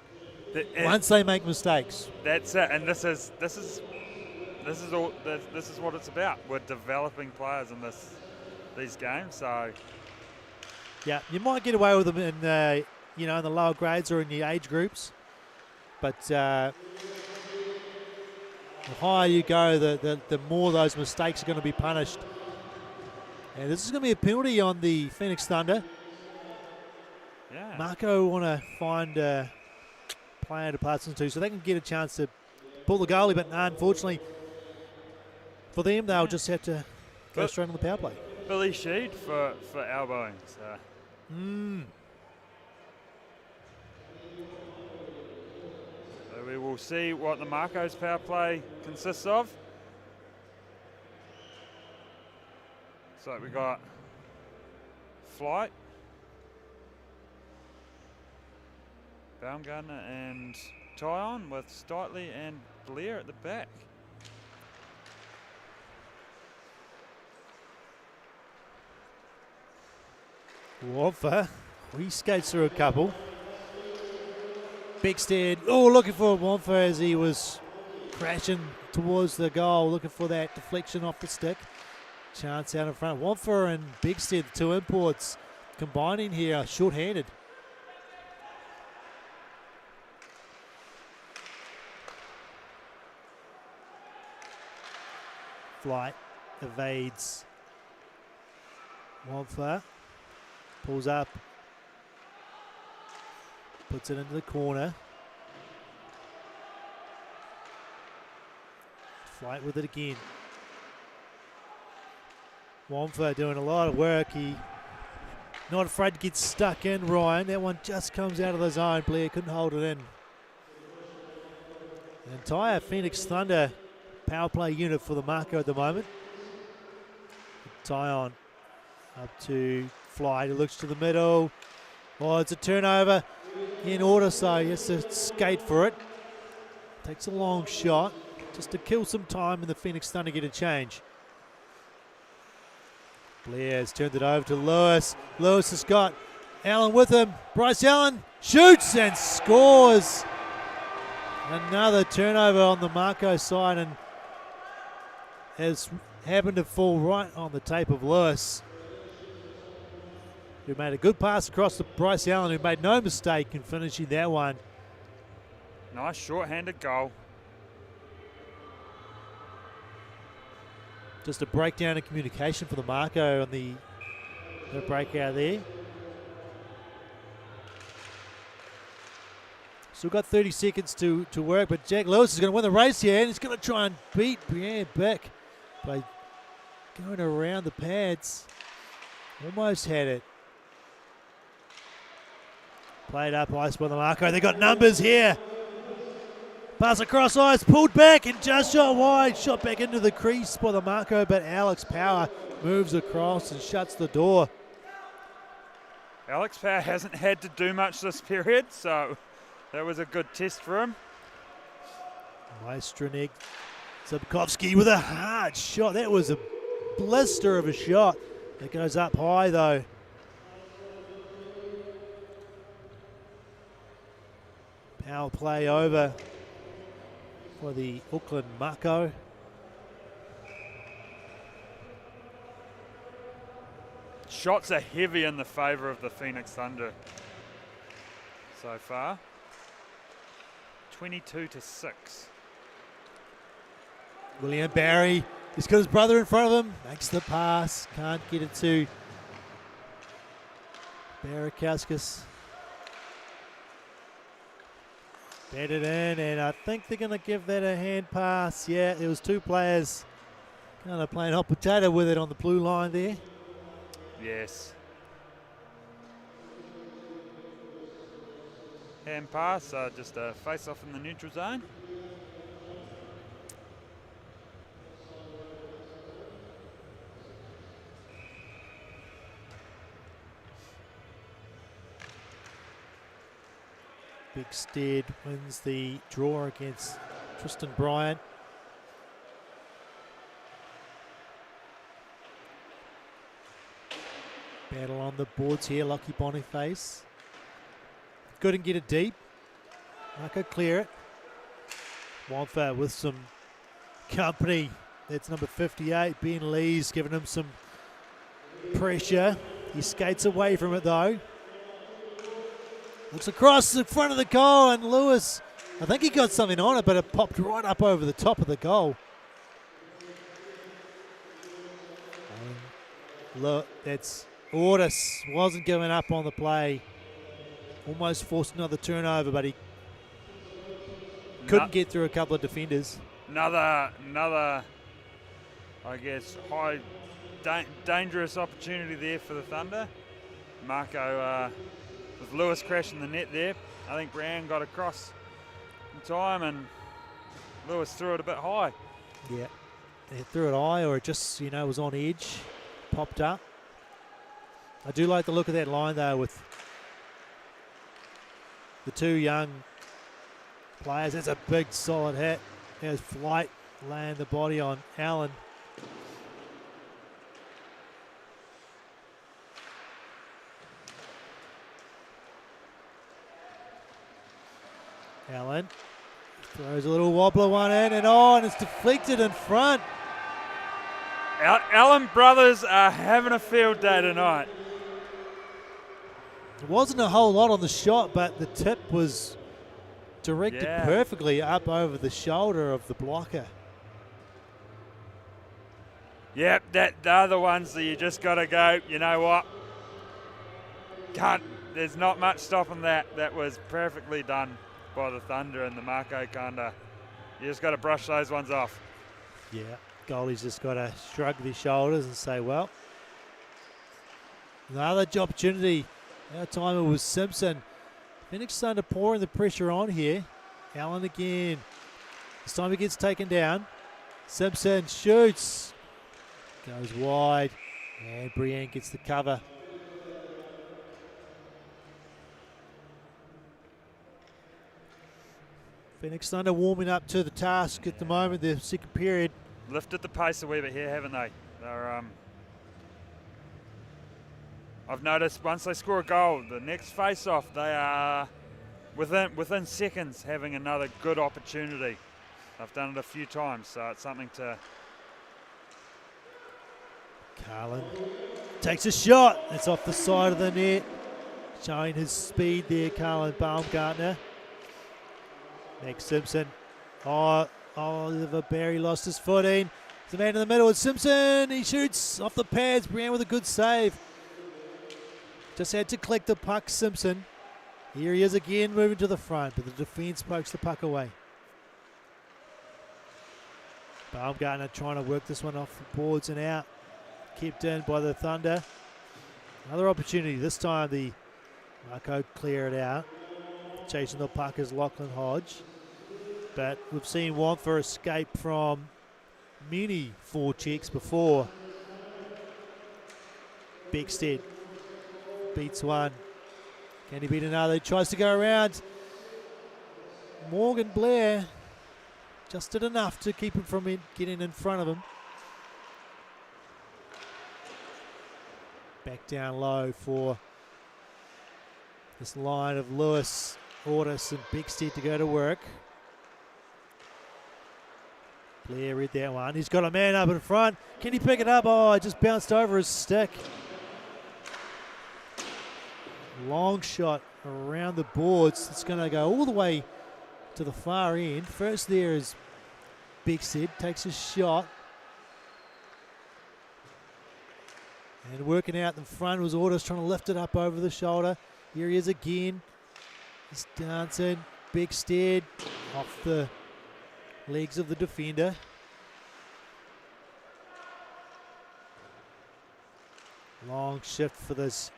once they make mistakes. That's it, and this is what it's about. We're developing players in these games, so yeah, you might get away with them in in the lower grades or in the age groups, but the higher you go, the more those mistakes are going to be punished. And this is going to be a penalty on the Phoenix Thunder. Yeah, Mako want to find a player to pass into so they can get a chance to pull the goalie, but unfortunately for them, they'll just have to go straight on the power play. Billy Sheed for elbowing. So. we will see what the Mako's power play consists of. So we got Flight, Baumgartner and Tyon with Stitley and Blair at the back. Wamfa, he skates through a couple. Beckstead, looking for Wamfa as he was crashing towards the goal, looking for that deflection off the stick. Chance out in front. Wamfa and Beckstead, the two imports, combining here, short-handed. Flight evades Wamfa, pulls up, puts it into the corner. Flight with it again. Wamfa doing a lot of work. He not afraid to get stuck in, Ryan. That one just comes out of the zone. Blair couldn't hold it in. The entire Phoenix Thunder power play unit for the Mako at the moment. Tyon up to Flight. He looks to the middle. Oh, it's a turnover in order, so he has to skate for it. Takes a long shot just to kill some time and the Phoenix Thunder get a change. Blair has turned it over to Lewis. Lewis has got Allen with him. Bryce Allen shoots and scores. Another turnover on the Mako side, and has happened to fall right on the tape of Lewis, who made a good pass across to Bryce Allen, who made no mistake in finishing that one. Nice short-handed goal. Just a breakdown in communication for the Mako on the breakout there. Still got 30 seconds to work, but Jack Lewis is going to win the race here, and he's going to try and beat Brienne Beck by going around the pads. Almost had it. Played up ice by the Mako. They got numbers here. Pass across ice, pulled back and just shot wide. Shot back into the crease by the Mako, but Alex Power moves across and shuts the door. Alex Power hasn't had to do much this period, so that was a good test for him. Majstranek, Zubkovsky with a hard shot. That was a blister of a shot. It goes up high though. Power play over for the Auckland Mako. Shots are heavy in the favour of the Phoenix Thunder so far. 22-6. William Barry, he's got his brother in front of him, makes the pass, can't get it to Barakauskas. Batted in, and I think they're going to give that a hand pass. Yeah, there was two players kind of playing hot potato with it on the blue line there. Yes. Hand pass, just a face-off in the neutral zone. Beckstead wins the draw against Tristan Bryant. Battle on the boards here, Lucky Boniface. Couldn't get it deep. Mako clear it. Wamfa with some company. That's number 58, Ben Lee's giving him some pressure. He skates away from it though. Looks across the front of the goal, and Lewis, I think he got something on it, but it popped right up over the top of the goal. Look, that's Ortis, wasn't giving up on the play. Almost forced another turnover, but he couldn't get through a couple of defenders. Another, I guess, high, dangerous opportunity there for the Thunder. Mako, with Lewis crashing the net there, I think Brown got across in time, and Lewis threw it a bit high. Yeah, they threw it high, or it just, you know, was on edge, popped up. I do like the look of that line though, with the two young players. That's a big solid hit. There's Flight laying the body on Allen. Allen throws a little wobbler one in and on. It's deflected in front. Allen brothers are having a field day tonight. There wasn't a whole lot on the shot, but the tip was directed perfectly up over the shoulder of the blocker. Yep, they're the ones that you just got to go, you know what? There's not much stopping that. That was perfectly done by the Thunder and the Mako kinda. You just got to brush those ones off. Yeah, goalie's just got to shrug their shoulders and say, well, another opportunity. That time it was Simpson. Phoenix Thunder pouring the pressure on here. Allen again. This time he gets taken down. Simpson shoots. Goes wide. And Brienne gets the cover. Phoenix Thunder warming up to the task at the moment, the second period. Lifted the pace a wee bit here, haven't they? They're, I've noticed once they score a goal, the next face-off, they are within seconds having another good opportunity. I've done it a few times, so it's something to... Carlin takes a shot. It's off the side of the net. Showing his speed there, Carlin Baumgartner. Next Simpson. Oliver Berry lost his footing. The man in the middle is Simpson. He shoots off the pads. Brienne with a good save. Just had to collect the puck, Simpson. Here he is again, moving to the front, but the defence pokes the puck away. Baumgartner trying to work this one off the boards and out. Kept in by the Thunder. Another opportunity. This time the Mako clear it out. Chasing the puck is Lachlan Hodge. But we've seen Wamfer escape from many forechecks before. Beckstead beats one. Can he beat another? He tries to go around. Morgan Blair just did enough to keep him from getting in front of him. Back down low for this line of Lewis, Ortis and Beckstead to go to work. Blair read that one. He's got a man up in front. Can he pick it up? Oh, it just bounced over his stick. Long shot around the boards. It's going to go all the way to the far end. First there is Beckstead, takes a shot. And working out in front was Ortis trying to lift it up over the shoulder. Here he is again. He's dancing. Beckstead off the legs of the defender. Long shift for this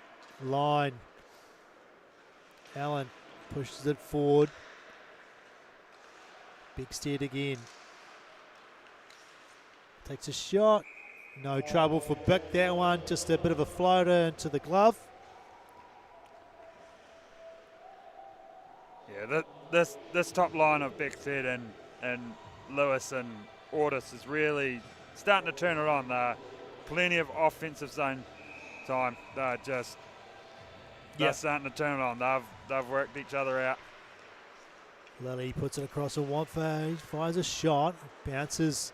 line. Allen pushes it forward. Beckstead again. Takes a shot. No trouble for Bick that one. Just a bit of a floater into the glove. Yeah, this top line of Beckstead and Lewis and Ortis is really starting to turn it on. Plenty of offensive zone time. They're starting to turn it on. They've worked each other out. Lilly puts it across a Wamfer. He fires a shot. Bounces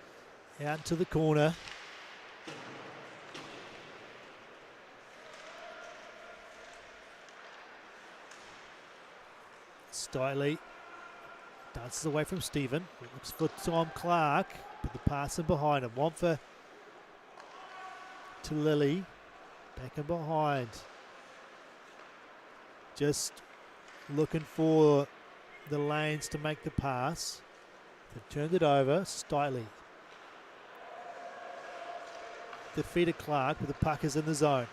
out into the corner. Stiley dances away from Stephen. Looks for Tom Clark, but the pass in behind him. Wamfer to Lilly. Back and behind. Just looking for the lanes to make the pass. They've turned it over. Stiley. Defeated Clark, but the puck is in the zone.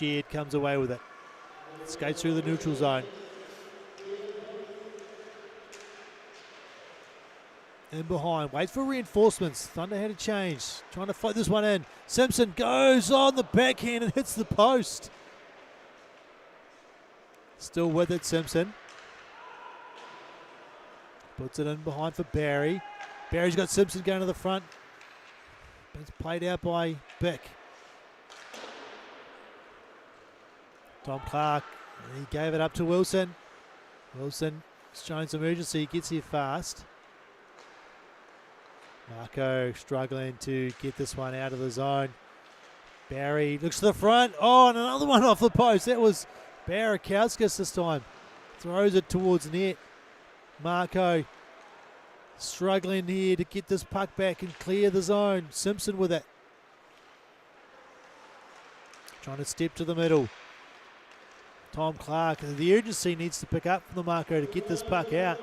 Shed comes away with it. Skates through the neutral zone. In behind, waits for reinforcements. Thunder had a change, trying to float this one in. Simpson goes on the backhand and hits the post. Still with it, Simpson. Puts it in behind for Barry. Barry's got Simpson going to the front. It's played out by Bick. Tom Clark, he gave it up to Wilson. Wilson showing some urgency, gets here fast. Mako struggling to get this one out of the zone. Barry looks to the front. Oh, and another one off the post. That was Barakowskis this time. Throws it towards net. Mako struggling here to get this puck back and clear the zone. Simpson with it. Trying to step to the middle. Tom Clark. The urgency needs to pick up from the Mako to get this puck out.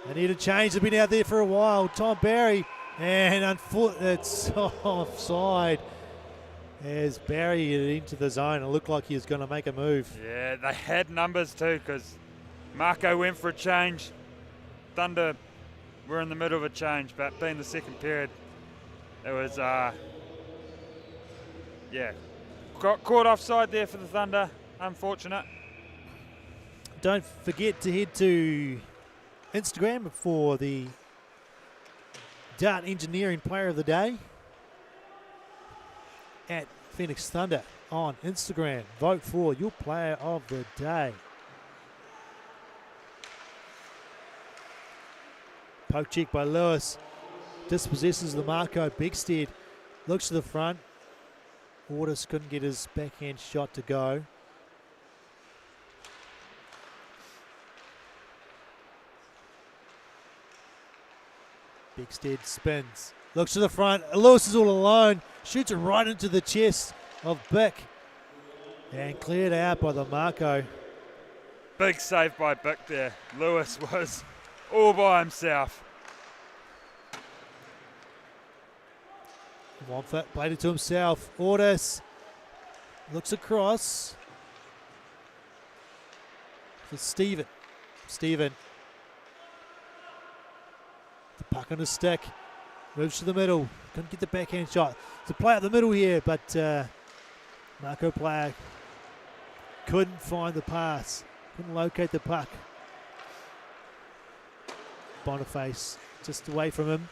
They need a change. They've been out there for a while. Tom Barry. And it's offside. As Barry hit into the zone, it looked like he was going to make a move. Yeah, they had numbers too, because Mako went for a change. Thunder were in the middle of a change, but being the second period, it was, got caught offside there for the Thunder. Unfortunate. Don't forget to head to Instagram for the Dart Engineering Player of the Day at Phoenix Thunder on Instagram. Vote for your Player of the Day. Poke check by Lewis. Dispossesses the Mako. Bigstead looks to the front. Waters couldn't get his backhand shot to go. Bigstead spins. Looks to the front. Lewis is all alone. Shoots it right into the chest of Bick. And cleared out by the Mako. Big save by Bick there. Lewis was all by himself. Wamford played it to himself. Ortis looks across for Steven. Steven. The puck on his stick. Moves to the middle. Couldn't get the backhand shot. It's a play up the middle here, but Mako player couldn't find the pass. Couldn't locate the puck. Boniface just away from him.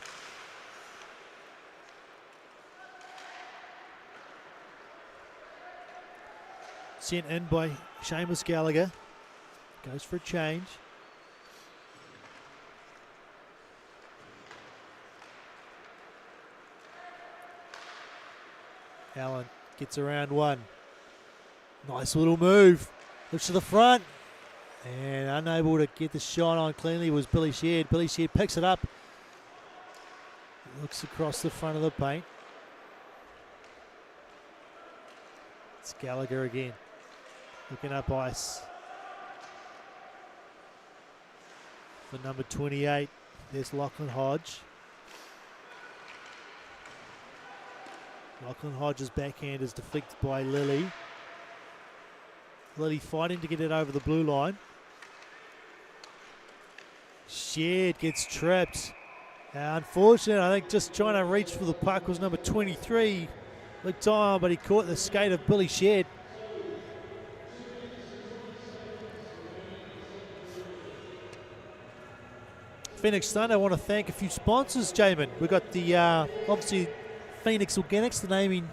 Sent in by Seamus Gallagher. Goes for a change. Allen gets around one. Nice little move. Looks to the front. And unable to get the shot on cleanly was Billy Shed. Billy Shed picks it up. Looks across the front of the paint. It's Gallagher again. Looking up ice. For number 28, there's Lachlan Hodge. Lachlan Hodge's backhand is deflected by Lilly. Lilly fighting to get it over the blue line. Shed gets tripped. Unfortunate, I think just trying to reach for the puck was number 23. Looked on, but he caught the skate of Billy Shed. Phoenix Thunder, I want to thank a few sponsors, Jamin. We've got the, obviously, Phoenix Organics, the naming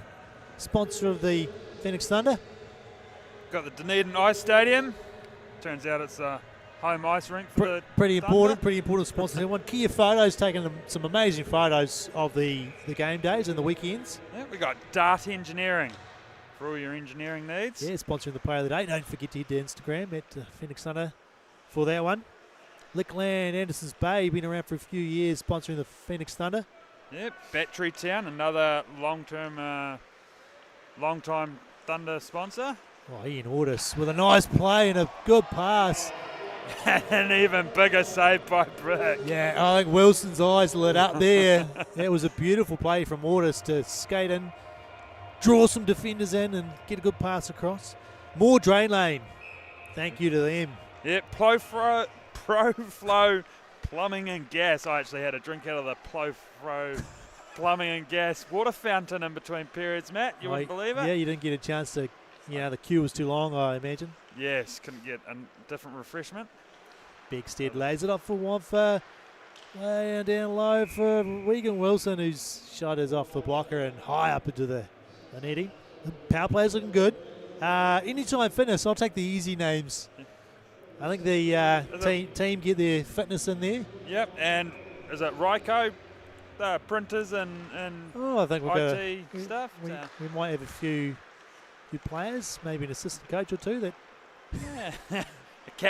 sponsor of the Phoenix Thunder. Got the Dunedin Ice Stadium. Turns out it's a home ice rink for the pretty Thunder. Pretty important sponsor. One Kia Photos taking some amazing photos of the game days and the weekends. Yeah, we got Dart Engineering for all your engineering needs. Yeah, sponsoring the Player of the Day. Don't forget to head to Instagram at Phoenix Thunder for that one. Lickland, Anderson's Bay, been around for a few years, sponsoring the Phoenix Thunder. Yep, Battery Town, another long-time Thunder sponsor. Oh, Ian Ortis with a nice play and a good pass. An even bigger save by Brick. Yeah, I think Wilson's eyes lit up there. That was a beautiful play from Ortis to skate in draw some defenders in and get a good pass across. More drain lane. Thank you to them. Yeah, Pro-Flow Plumbing and Gas. I actually had a drink out of the Pro-Flow Plumbing and Gas water fountain in between periods, Matt. You wouldn't believe it? Yeah, you didn't get a chance to, the queue was too long, I imagine. Yes, couldn't get a different refreshment. Bigstead lays it up for Wamfa. Way down low for Regan Wilson, whose shot is off the blocker and high up into the netting. The power play's looking good. Anytime Fitness, I'll take the easy names. I think the team get their fitness in there. Yep, and is it Ryko, printers and I think we've got IT stuff? We might have a few players, maybe an assistant coach or two that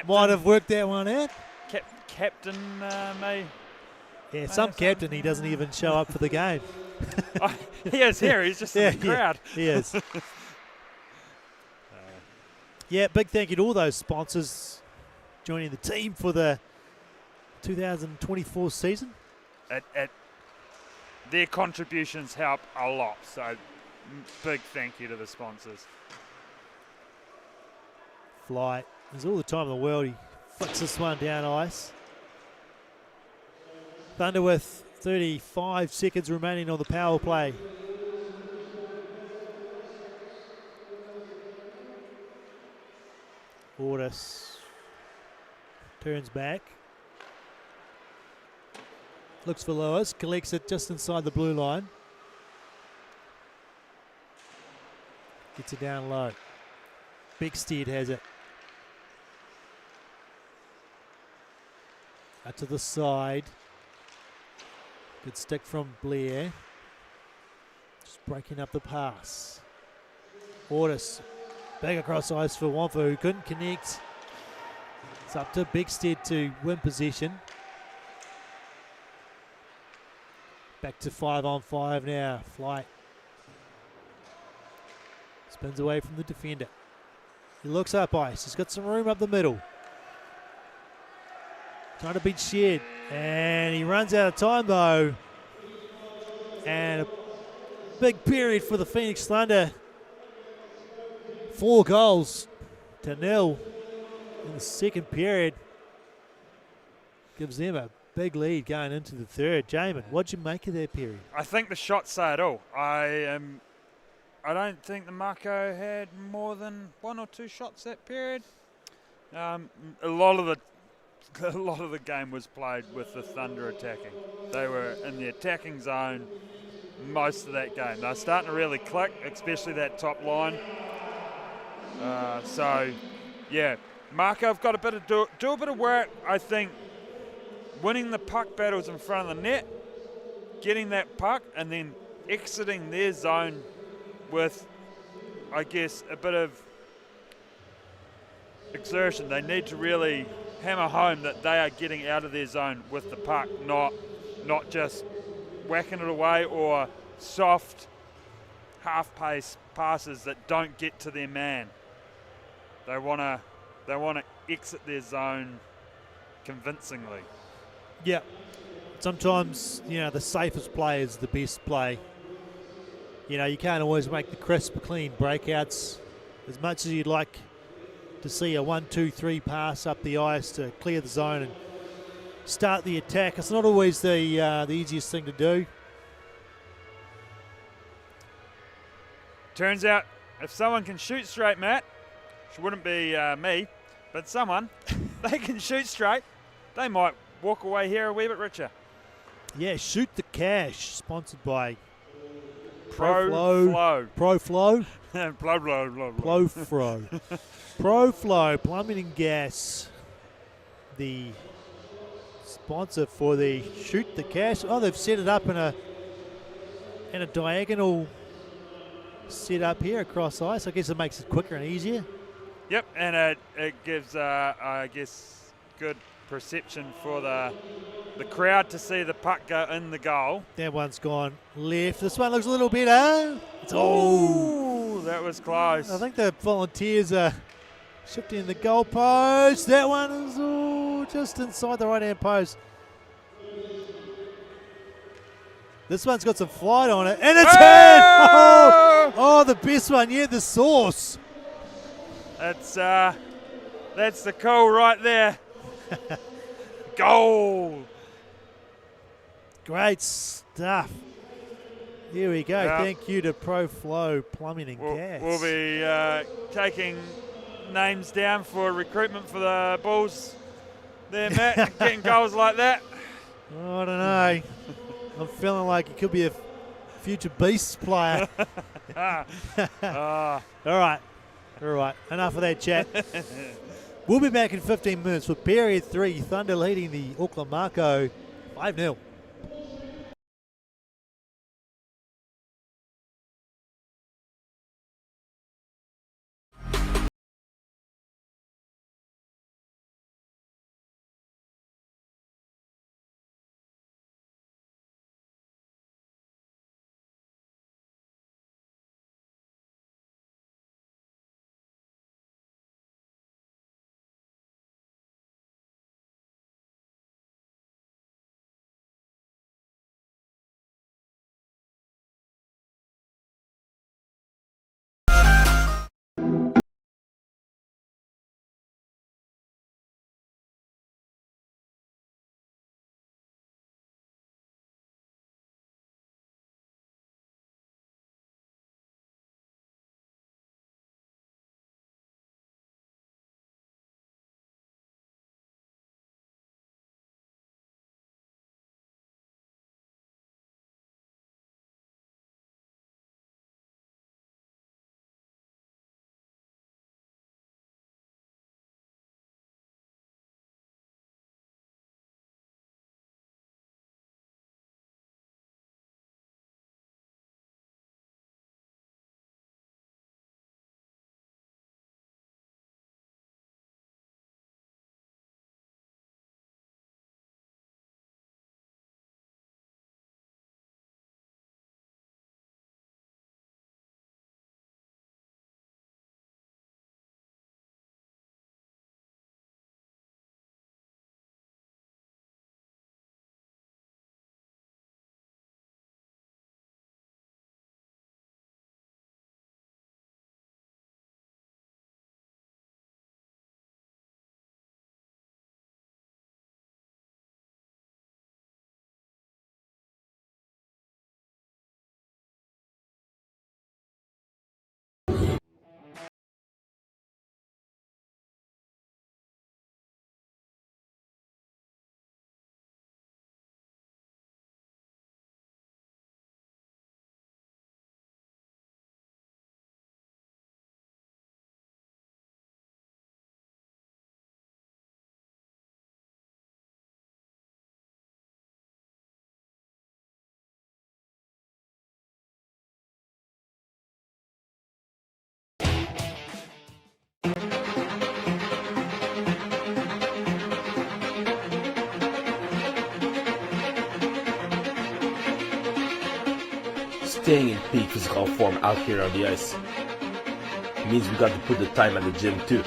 might have worked that one out. Captain may. Yeah, some captain, he doesn't even show up for the game. He is here. He's just in the crowd. Yeah, he is. Big thank you to all those sponsors joining the team for the 2024 season. Their contributions help a lot, so big thank you to the sponsors. Flight. There's all the time in the world. He flicks this one down ice. Thunder with 35 seconds remaining on the power play. Ortis turns back. Looks for Lewis. Collects it just inside the blue line. Gets it down low. Bigstead has it. Out to the side. Good stick from Blair. Just breaking up the pass. Ortis back across ice for Wamfa, who couldn't connect. It's up to Bigstead to win possession. Back to 5-on-5 now. Flight spins away from the defender. He looks up ice. He's got some room up the middle. Trying to beat Shed. And he runs out of time though. And a big period for the Phoenix Thunder. 4 goals to 0 in the second period. Gives them a big lead going into the third. Jamin, what'd you make of that period? I think the shots say it all. I don't think the Mako had more than 1 or 2 shots that period. A lot of the game was played with the Thunder attacking. They were in the attacking zone most of that game. They're starting to really click, especially that top line. Mako have got a bit of do a bit of work. I think winning the puck battles in front of the net, getting that puck, and then exiting their zone with, I guess, a bit of exertion. They need to really hammer home that they are getting out of their zone with the puck, not just whacking it away or soft half-pace passes that don't get to their man. They want to exit their zone convincingly. Yeah. Sometimes, the safest play is the best play. You can't always make the crisp, clean breakouts. As much as you'd like to see a 1-2-3 pass up the ice to clear the zone and start the attack, it's not always the easiest thing to do. Turns out, if someone can shoot straight, Matt, which wouldn't be me, but someone, they can shoot straight, they might walk away here a wee bit richer. Yeah, Shoot the Cash, sponsored by Pro-Flow. Pro-Flow? Pro-Flow. Pro-Flow, Plumbing and Gas. The sponsor for the Shoot the Cash. Oh, they've set it up in a diagonal set up here across ice. I guess it makes it quicker and easier. Yep, and it gives, I guess, good perception for the crowd to see the puck go in the goal. That one's gone left. This one looks a little better. Oh, that was close. I think the Volunteers are shifting the goalpost. That one is just inside the right-hand post. This one's got some flight on it, and it's in! Oh, go. Oh, the best one, yeah, the sauce. That's the call right there. Goal. Great stuff. Here we go. Yep. Thank you to ProFlow Plumbing and Gas. We'll be taking names down for recruitment for the Bulls there, Matt. Getting goals like that. I don't know. I'm feeling like he could be a future Beasts player. All right. Enough of that chat. We'll be back in 15 minutes for period 3. Thunder leading the Auckland Mako 5-0. Staying in peak physical form out here on the ice means we got to put the time at the gym too.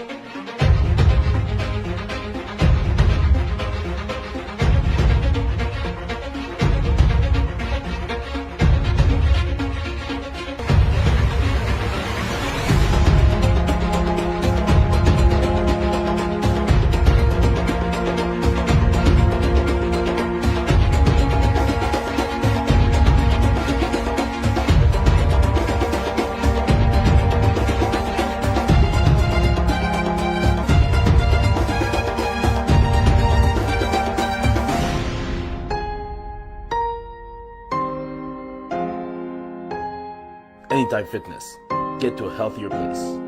Anytime Fitness. Get to a healthier place.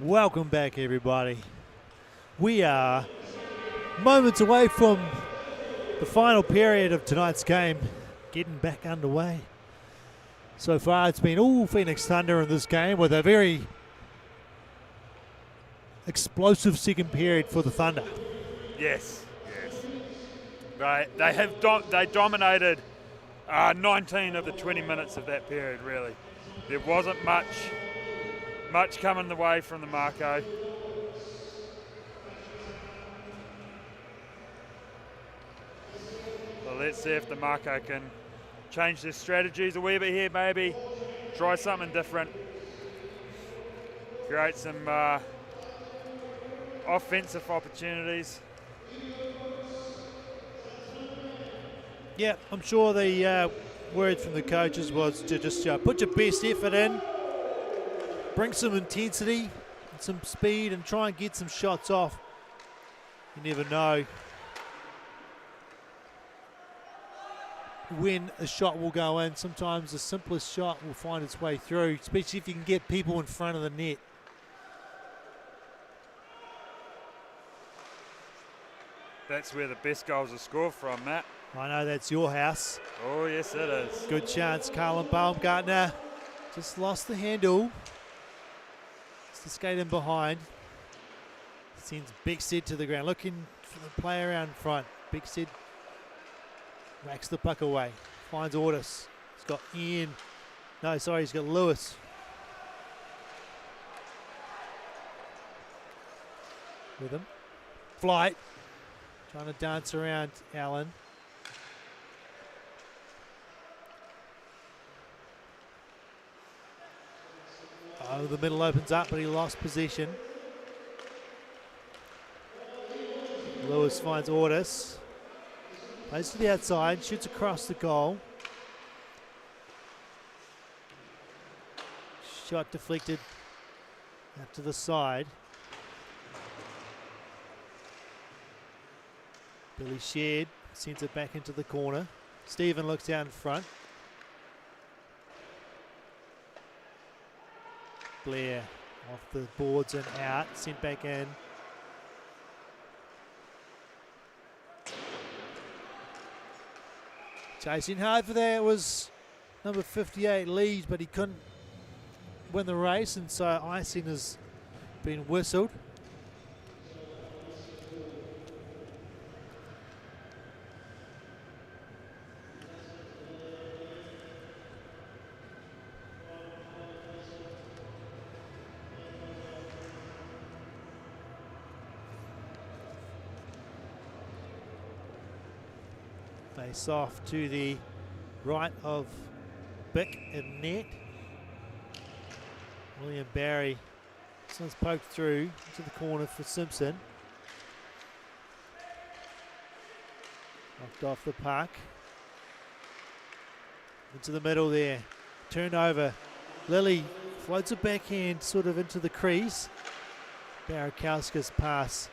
Welcome back, everybody. We are moments away from the final period of tonight's game, getting back underway. So far, it's been all Phoenix Thunder in this game, with a very explosive second period for the Thunder. Yes. They dominated 19 of the 20 minutes of that period, really. There wasn't much coming the way from the Mako. So let's see if the Mako can change their strategies a wee bit here, maybe. Try something different. Create some offensive opportunities. Yeah, I'm sure the word from the coaches was to just put your best effort in, bring some intensity and some speed, and try and get some shots off. You never know when a shot will go in. Sometimes the simplest shot will find its way through, especially if you can get people in front of the net. That's where the best goals are scored from, Matt. I know that's your house. Oh, yes, it is. Good chance. Carlin Baumgartner just lost the handle. It's the skate in behind. Sends Beckstead to the ground, looking for the player out in front. Beckstead whacks the puck away. Finds Ortis. He's got Ian. No, sorry, he's got Lewis. With him. Flight. Trying to dance around Allen. Oh, the middle opens up, but he lost possession. Lewis finds Ortis. Plays to the outside, shoots across the goal. Shot deflected out to the side. Billy Shared sends it back into the corner. Stephen looks down in front. Blair off the boards and out, sent back in. Chasing hard for that was number 58, Leeds, but he couldn't win the race, and so icing has been whistled. Face off to the right of Bick and net. William Barry. This one's poked through to the corner for Simpson. Knocked off the puck. Into the middle there. Turned over. Lilly floats a backhand sort of into the crease. Barakowski's pass.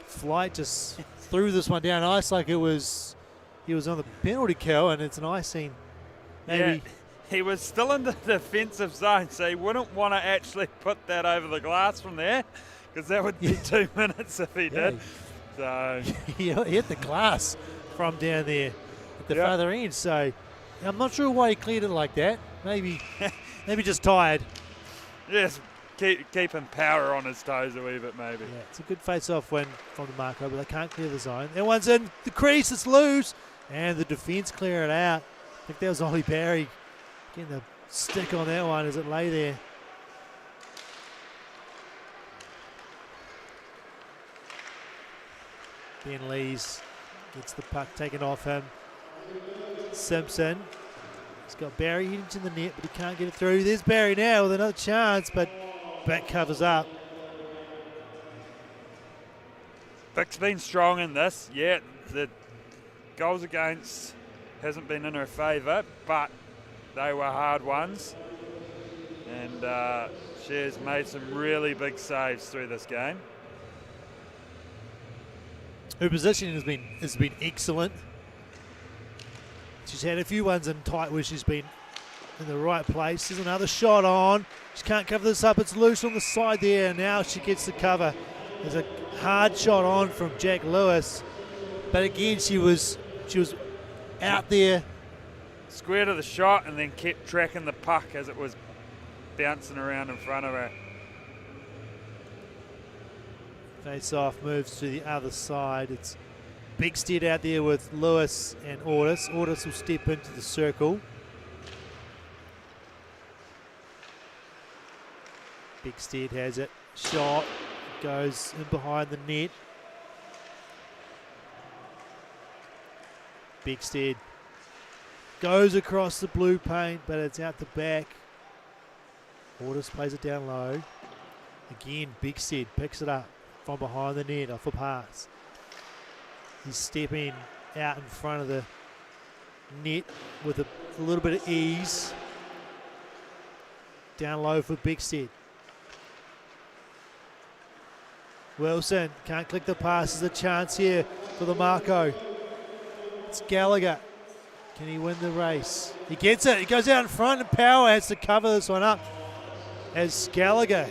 Flight just threw this one down ice like he was on the penalty kill, and it's an icing. Maybe. Yeah, he was still in the defensive zone, so he wouldn't want to actually put that over the glass from there, because that would be 2 minutes if he did. So he hit the glass from down there at the further end. So I'm not sure why he cleared it like that. Maybe just tired. Yes. Keeping power on his toes a wee bit, maybe. Yeah, it's a good face-off win from the Mako, but they can't clear the zone. That one's in the crease, it's loose, and the defence clear it out. I think that was Ollie Barry getting the stick on that one as it lay there. Ben Lees gets the puck taken off him. Simpson. He's got Barry hitting to the net, but he can't get it through. There's Barry now with another chance, but back covers up. Vic's been strong in this. Yeah, the goals against hasn't been in her favour, but they were hard ones. And she has made some really big saves through this game. Her positioning has been excellent. She's had a few ones in tight where she's been in the right place. There's another shot on. She can't cover this up. It's loose on the side there. Now she gets the cover. There's a hard shot on from Jack Lewis. But again, she was out there. Square to the shot and then kept tracking the puck as it was bouncing around in front of her. Face off moves to the other side. It's Bigstead out there with Lewis and Ortis. Ortis will step into the circle. Bigstead has it. Shot goes in behind the net. Bigstead goes across the blue paint, but it's out the back. Ortis plays it down low. Again, Bigstead picks it up from behind the net off a pass. He's stepping out in front of the net with a little bit of ease. Down low for Bigstead. Wilson can't click the pass. There's a chance here for the Mako. It's Gallagher. Can he win the race? He gets it. He goes out in front and Power has to cover this one up as Gallagher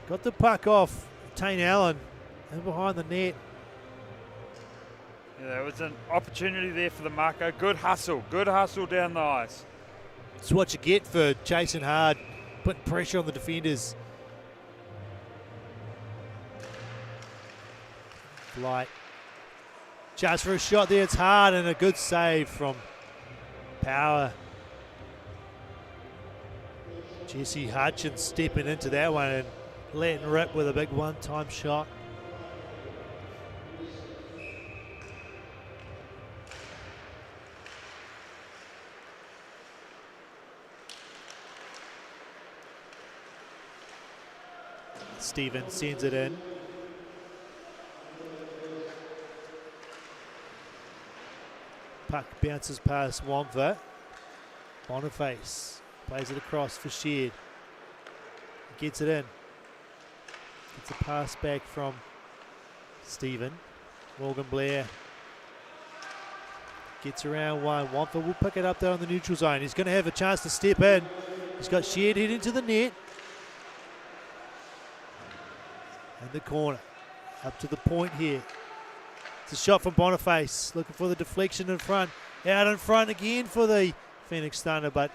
got the puck off Tane Allen and behind the net. Yeah, there was an opportunity there for the Mako. Good hustle down the ice. It's what you get for chasing hard, putting pressure on the defenders. Light. Chance for a shot there. It's hard and a good save from Power. Jesse Hutchins stepping into that one and letting rip with a big one-time shot. Stephen sends it in. Puck bounces past Wamva. Boniface plays it across for Sheard. Gets it in. Gets a pass back from Stephen. Morgan Blair gets around one. Wamva will pick it up there on the neutral zone. He's going to have a chance to step in. He's got Sheard heading to the net. And the corner. Up to the point here. It's a shot from Boniface, looking for the deflection in front. Out in front again for the Phoenix Thunder, but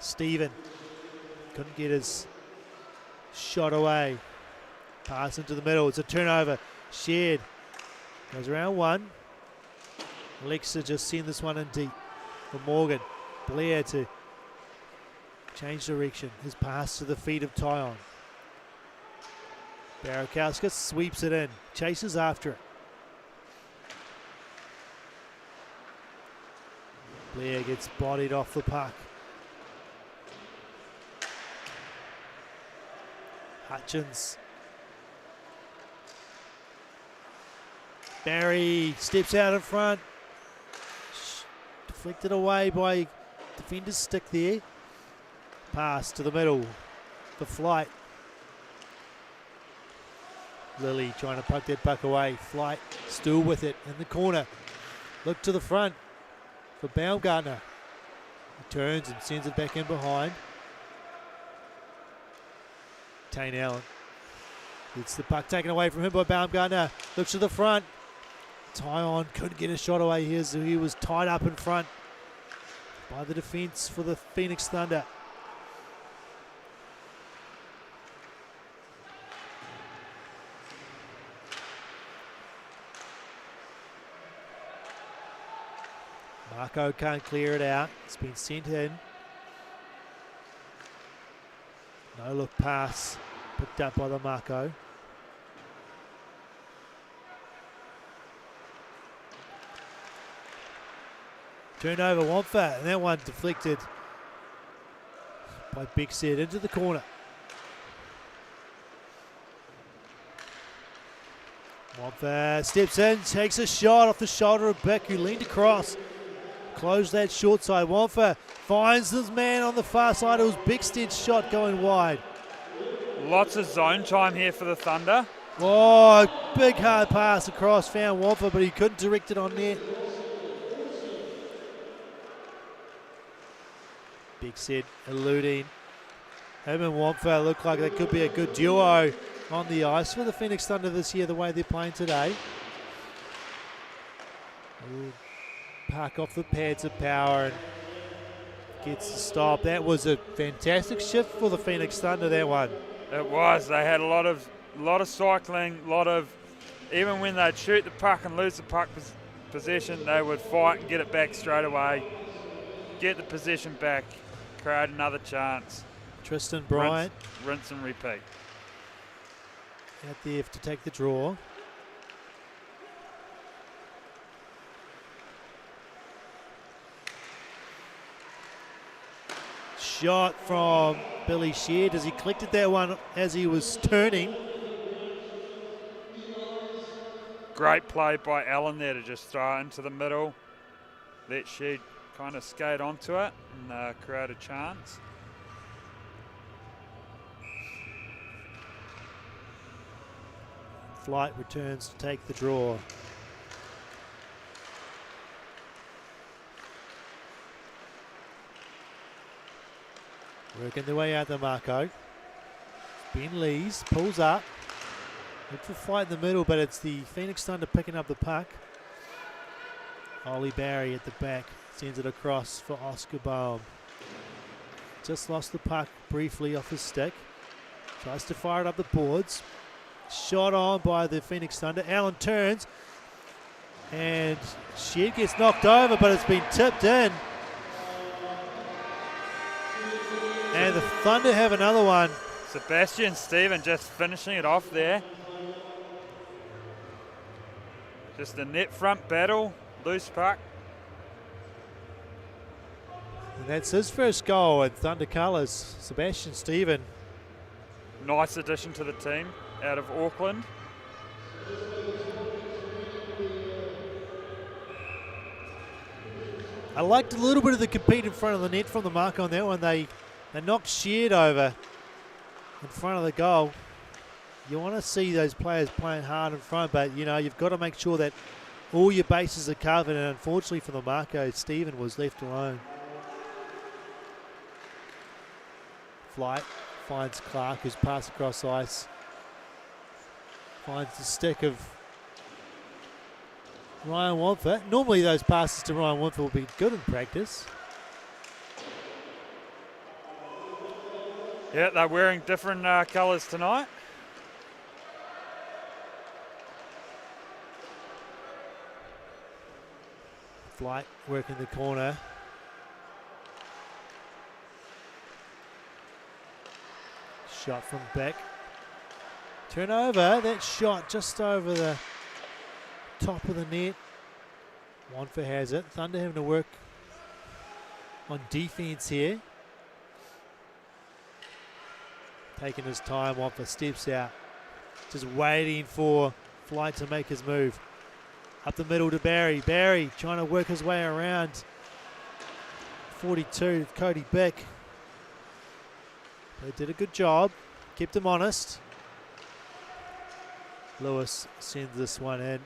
Stephen couldn't get his shot away. Pass into the middle. It's a turnover. Shared. Goes around one. Alexa just send this one in deep for Morgan. Blair to change direction. His pass to the feet of Tyon. Barakowska sweeps it in. Chases after it. Blair gets bodied off the puck. Hutchins. Barry steps out in front. Deflected away by defender's stick there. Pass to the middle. The Flight. Lily trying to poke that puck away. Flight still with it in the corner. Look to the front for Baumgartner. He turns and sends it back in behind. Tane Allen gets the puck taken away from him by Baumgartner. Looks to the front. Tyon couldn't get a shot away here, so he was tied up in front by the defense for the Phoenix Thunder. Mako can't clear it out. It's been sent in. No look pass picked up by the Mako. Turnover, Wamfa, and that one deflected by Bigstead into the corner. Wamfa steps in, takes a shot off the shoulder of Bick, who leaned across. Close that short side. Wamfa finds this man on the far side. It was Bigstead's shot going wide. Lots of zone time here for the Thunder. Oh, big hard pass across. Found Wamfa, but he couldn't direct it on net. Big Sid eluding. Him and Wampa look like they could be a good duo on the ice for the Phoenix Thunder this year, the way they're playing today. Ooh, puck off the pads of power and gets the stop. That was a fantastic shift for the Phoenix Thunder, that one. It was. They had a lot of cycling, even when they'd shoot the puck and lose the puck possession, they would fight and get it back straight away, get the possession back, create another chance. Tristan Bryant. Rinse and repeat. Out there to take the draw. Shot from Billy Sheard as he collected that one as he was turning. Great play by Allen there to just throw it into the middle. Let Sheard kind of skate onto it and create a chance. Flight returns to take the draw. Working their way out the Mako. Ben Lees pulls up. Look for Flight in the middle, but it's the Phoenix Thunder picking up the puck. Ollie Barry at the back sends it across for Oscar Baum. Just lost the puck briefly off his stick. Tries to fire it up the boards. Shot on by the Phoenix Thunder. Allen turns and Shed gets knocked over, but it's been tipped in. And the Thunder have another one. Sebastian Stephen just finishing it off there. Just a net front battle, loose puck. And that's his first goal in Thunder colours. Sebastian Stephen. Nice addition to the team out of Auckland. I liked a little bit of the compete in front of the net from the mark on that one. They knocked Sheard over in front of the goal. You want to see those players playing hard in front, but you know, you've got to make sure that all your bases are covered, and unfortunately for the Mako, Stephen was left alone. Flight finds Clark, who's passed across ice. Finds the stick of Ryan Wampa. Normally those passes to Ryan Wampa will be good in practice. Yeah, they're wearing different colours tonight. Flight working the corner. Shot from Beck. Turnover. That shot just over the top of the net. Wampa has it. Thunder having to work on defense here. Taking his time. Wampa steps out. Just waiting for Flight to make his move. Up the middle to Barry. Barry trying to work his way around. 42, Cody Beck. They did a good job. Kept him honest. Lewis sends this one in.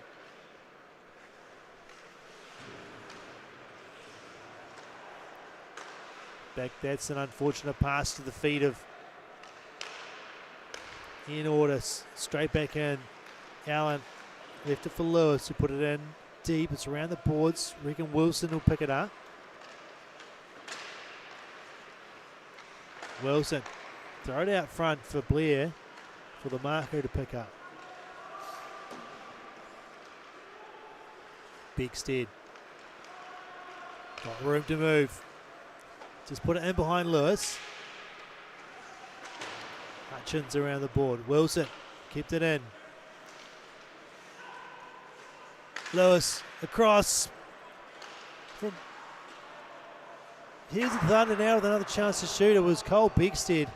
Beck, that's an unfortunate pass to the feet of in order. Straight back in. Allen left it for Lewis, who put it in deep. It's around the boards. Regan Wilson will pick it up. Wilson, throw it out front for Blair for the Mako to pick up. Bigstead. Got room to move. Just put it in behind Lewis. Hutchins around the board. Wilson kept it in. Lewis across. Here's the Thunder now with another chance to shoot. It was Cole Bigstead.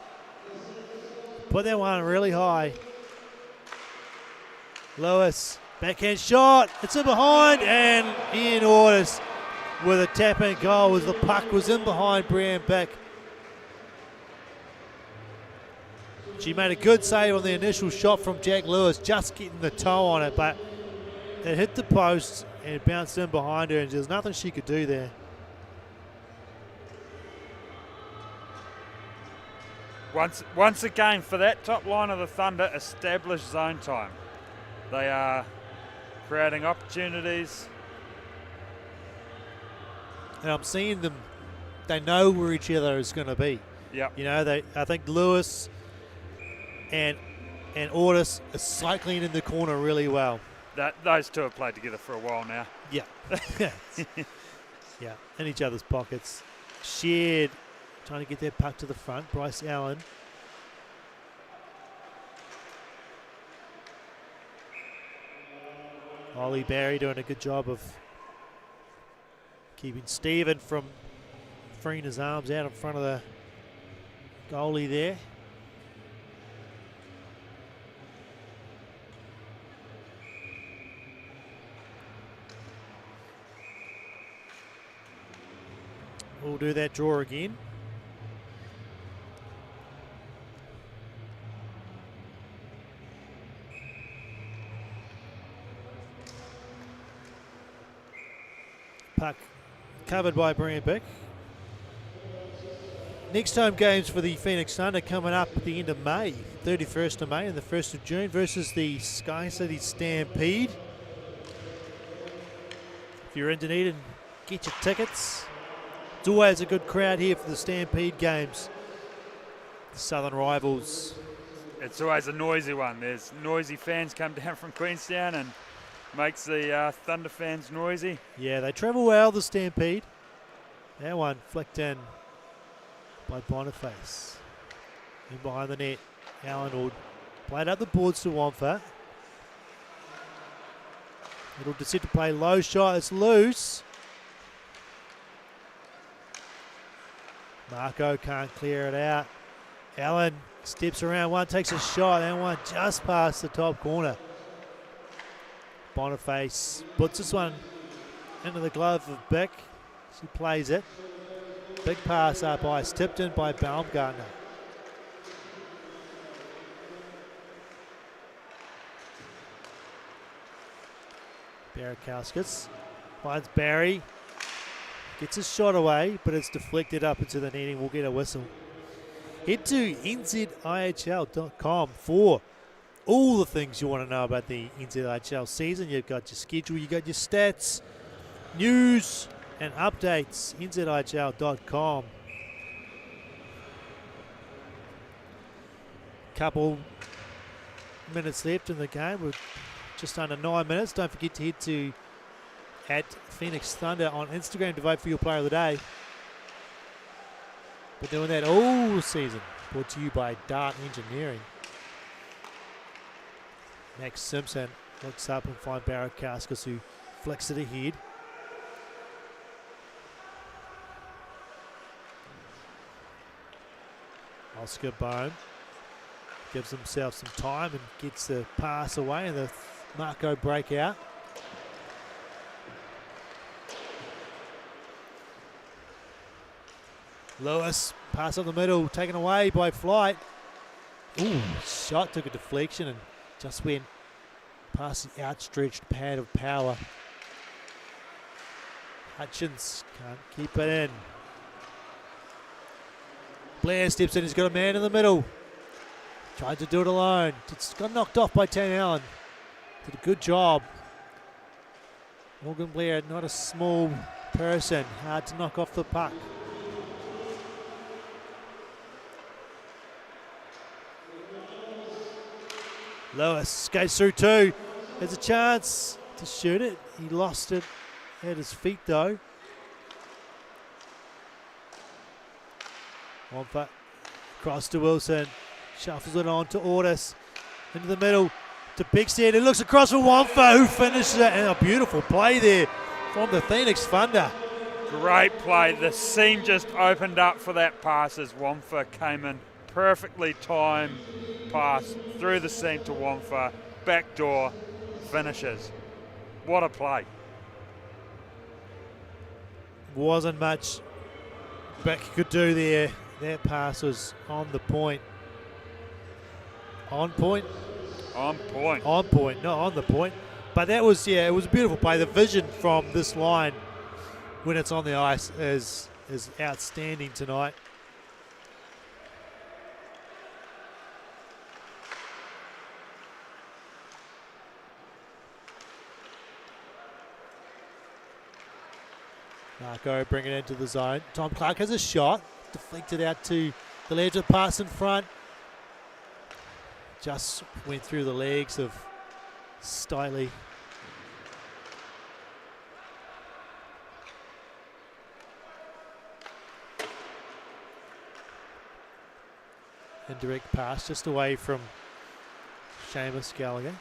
Put that one really high. Lewis, backhand shot. It's in behind, and Ian Ordis with a tap-in goal as the puck was in behind Brian Beck. She made a good save on the initial shot from Jack Lewis, just getting the toe on it, but it hit the post and it bounced in behind her, and there's nothing she could do there. Once again, for that top line of the Thunder, establish zone time. They are creating opportunities. And I'm seeing them, they know where each other is going to be. Yeah. You know, I think Lewis and Ortis are cycling in the corner really well. Those two have played together for a while now. Yeah. Yeah, in each other's pockets. Shared, trying to get their puck to the front. Bryce Allen. Ollie Barry doing a good job of keeping Stephen from freeing his arms out in front of the goalie there. We'll do that draw again. Puck covered by Brian Bick. Next home games for the Phoenix Thunder coming up at the end of May, 31st of May and the 1st of June versus the Sky City Stampede. If you're in Dunedin, get your tickets. It's always a good crowd here for the Stampede games. The Southern rivals. It's always a noisy one. There's noisy fans come down from Queenstown and makes the Thunder fans noisy. Yeah, they travel well, the Stampede. That one flicked in by Boniface. In behind the net, Allen will play it up the boards to Wamfa. It'll decide to play low shot. It's loose. Mako can't clear it out. Allen steps around one, takes a shot, and one just past the top corner. Boniface puts this one into the glove of Bick. She plays it. Big pass up ice, tipped in by Baumgartner. Barakauskas finds Barry. Gets his shot away, but it's deflected up into the netting. We'll get a whistle. Head to NZIHL.com for all the things you want to know about the NZIHL season. You've got your schedule, you've got your stats, news and updates. NZIHL.com. Couple minutes left in the game. We're just under 9 minutes. Don't forget to head to @Phoenix Thunder on Instagram to vote for your player of the day. We're doing that all season. Brought to you by Dart Engineering. Max Simpson looks up and finds Barakauskas, who flicks it ahead. Oscar Bohm gives himself some time and gets the pass away, and the Mako breakout. Lewis, pass up the middle, taken away by Flight. Ooh, shot took a deflection and just went past the outstretched pad of power. Hutchins can't keep it in. Blair steps in, he's got a man in the middle. Tried to do it alone. It's got knocked off by Tan Allen. Did a good job. Morgan Blair, not a small person, hard to knock off the puck. Lewis goes through two. There's a chance to shoot it. He lost it at his feet though. Wamfa across to Wilson. Shuffles it on to Ortis. Into the middle to Bigstead. It looks across for Wamfa, who finishes it. And a beautiful play there from the Phoenix Thunder. Great play. The seam just opened up for that pass as Wamfa came in. Perfectly timed pass through the seam to Wamfa. Backdoor finishes. What a play. Wasn't much Beck could do there. That pass was on the point. On point? On point. On point, not on the point. But that was, it was a beautiful play. The vision from this line when it's on the ice is outstanding tonight. Mako bring it into the zone. Tom Clark has a shot. Deflected out to the ledge of pass in front. Just went through the legs of Stiley. Indirect pass just away from Seamus Gallagher.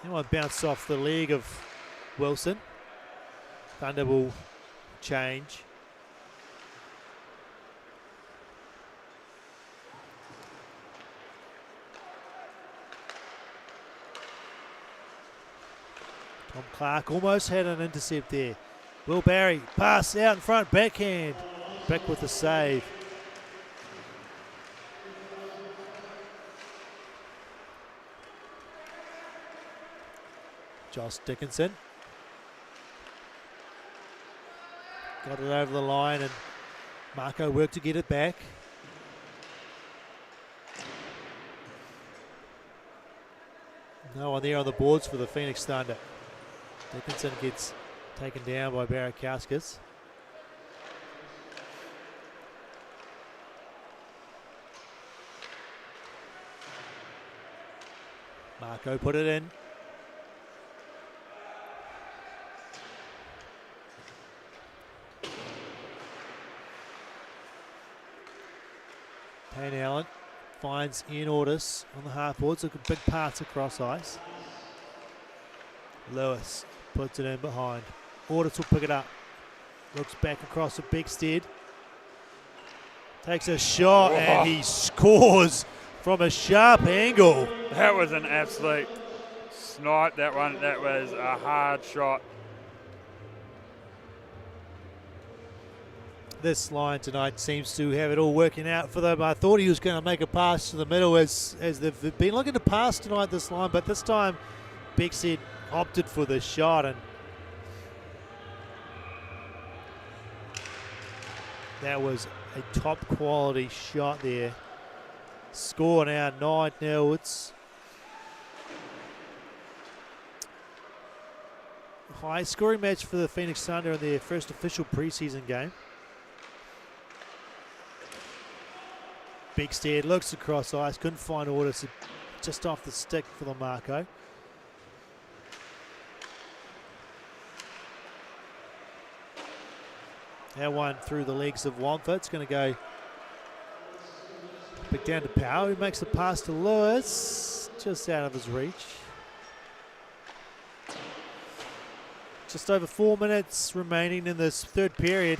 That one bounced off the leg of Wilson. Thunder will change. Tom Clark almost had an intercept there. Will Barry, pass out in front, backhand. Back with the save. Josh Dickinson. Got it over the line and Mako worked to get it back. No one there on the boards for the Phoenix Thunder. Dickinson gets taken down by Barakauskas. Mako put it in. Payne Allen finds Ian Ortis on the half boards, looking big pass across ice. Lewis puts it in behind. Ortis will pick it up. Looks back across at Beckstead. Takes a shot and he scores from a sharp angle. That was an absolute snipe, that one. That was a hard shot. This line tonight seems to have it all working out for them. I thought he was going to make a pass to the middle as they've been looking to pass tonight, this line, but this time Beckstead opted for the shot, and that was a top quality shot there. Score now 9-0. It's a high scoring match for the Phoenix Thunder in their first official preseason game. Beckstead looks across ice, couldn't find Ortis, just off the stick for the Mako. That one through the legs of Wampa. It's going to go back down to Powell, who makes the pass to Lewis, just out of his reach. Just over 4 minutes remaining in this third period.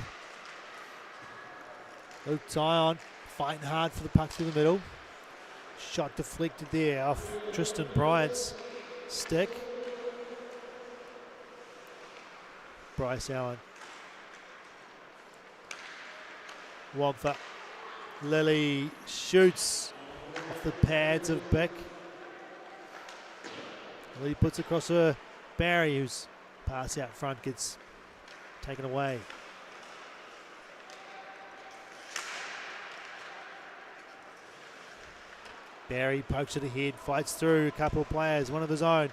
Luke Tyon fighting hard for the puck through the middle. Shot deflected there off Tristan Bryant's stick. Bryce Allen. Wampa. Lily shoots off the pads of Bick. Lily puts across her Barry, whose pass out front gets taken away. Barry pokes it ahead, fights through a couple of players, one of his own.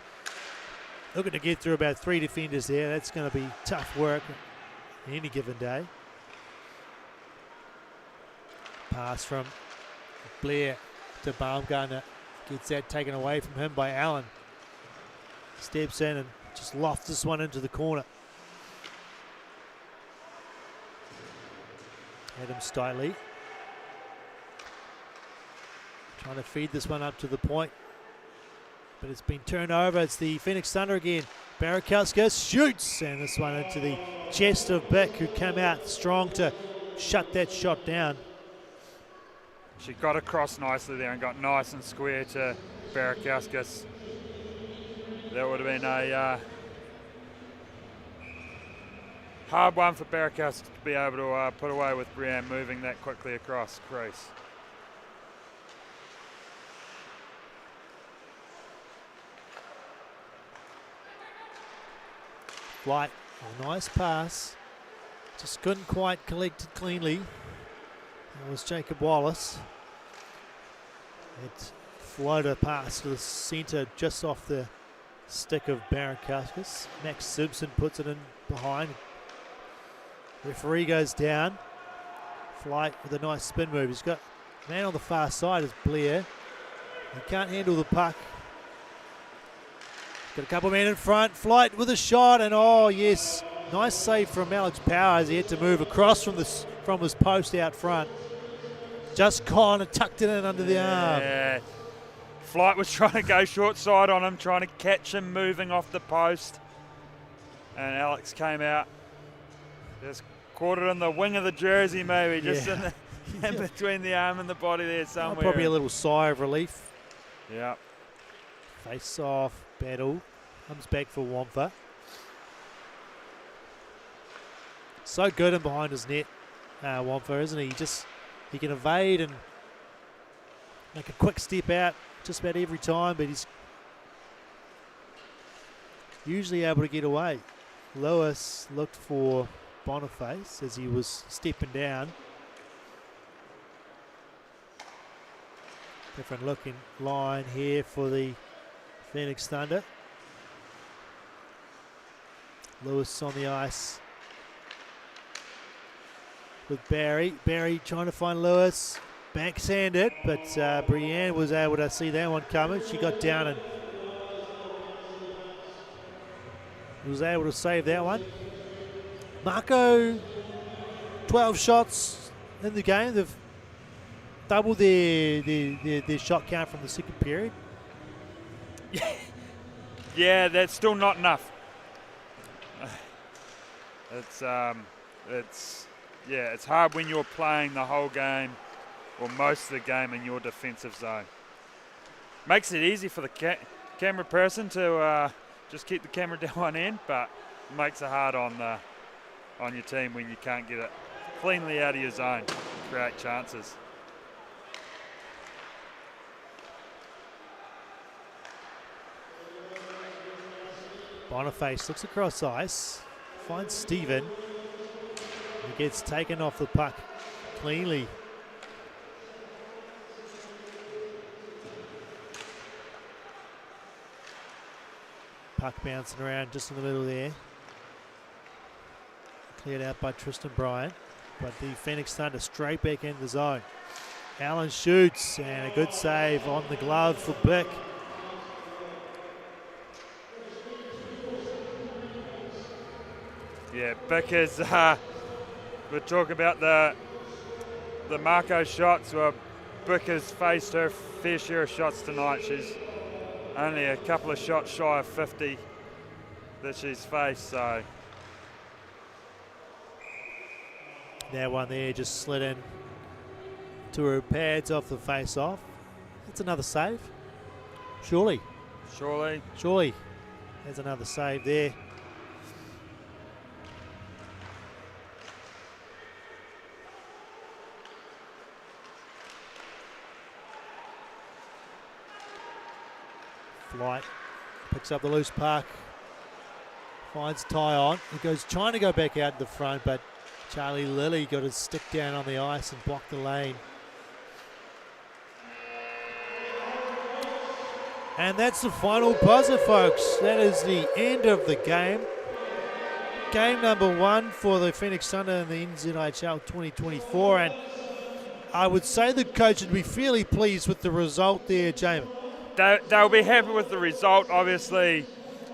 Looking to get through about 3 defenders there. That's going to be tough work any given day. Pass from Blair to Baumgartner. Gets that taken away from him by Allen. Steps in and just lofts this one into the corner. Adam Stiley trying to feed this one up to the point, but it's been turned over. It's the Phoenix Thunder again. Barakauskas shoots, and this one into the chest of Bick, who came out strong to shut that shot down. She got across nicely there and got nice and square to Barakauskas. That would have been a hard one for Barakauskas to be able to put away with Brienne moving that quickly across crease. Light, a nice pass. Just couldn't quite collect it cleanly. That was Jacob Wallace. It floated a pass to the centre just off the stick of Barrancascus. Max Simpson puts it in behind. Referee goes down. Flight with a nice spin move. He's got man on the far side is Blair. He can't handle the puck. Got a couple of men in front. Flight with a shot, and oh yes, nice save from Alex Powers. He had to move across from his post out front. Just kind of tucked it in under the arm. Yeah. Flight was trying to go short side on him, trying to catch him moving off the post. And Alex came out. Just caught it in the wing of the jersey maybe, just in between the arm and the body there somewhere. Probably a little sigh of relief. Yeah. Face off, battle. Comes back for Wampa. So good in behind his net, Wampa, isn't he? He can evade and make a quick step out just about every time, but he's usually able to get away. Lewis looked for Boniface as he was stepping down. Different looking line here for the Phoenix Thunder. Lewis on the ice with Barry. Barry trying to find Lewis. Backhand it, but Brienne was able to see that one coming. She got down and was able to save that one. Mako, 12 shots in the game. They've doubled their shot count from the second period. Yeah, that's still not enough. It's hard when you're playing the whole game or most of the game in your defensive zone. Makes it easy for the camera person to just keep the camera down one end, but makes it hard on your team when you can't get it cleanly out of your zone to create chances. Boniface looks across ice, finds Stephen. He gets taken off the puck cleanly. Puck bouncing around just in the middle there. Cleared out by Tristan Bryant, but the Phoenix Thunder straight back in the zone. Allen shoots, and a good save on the glove for Bick. Yeah, Bick is, we're talking about the Mako shots. Well, Bick has faced her fair share of shots tonight. She's only a couple of shots shy of 50 that she's faced, so. That one there just slid in to her pads off the face-off. That's another save. Surely. There's another save there. Flight picks up the loose puck, finds Tyon. He goes trying to go back out to the front, but Charlie Lilly got his stick down on the ice and blocked the lane. And that's the final buzzer, folks. That is the end of the game. Game number 1 for the Phoenix Thunder in the NZIHL 2024. And I would say the coach would be fairly pleased with the result there, Jamin. They'll be happy with the result, obviously.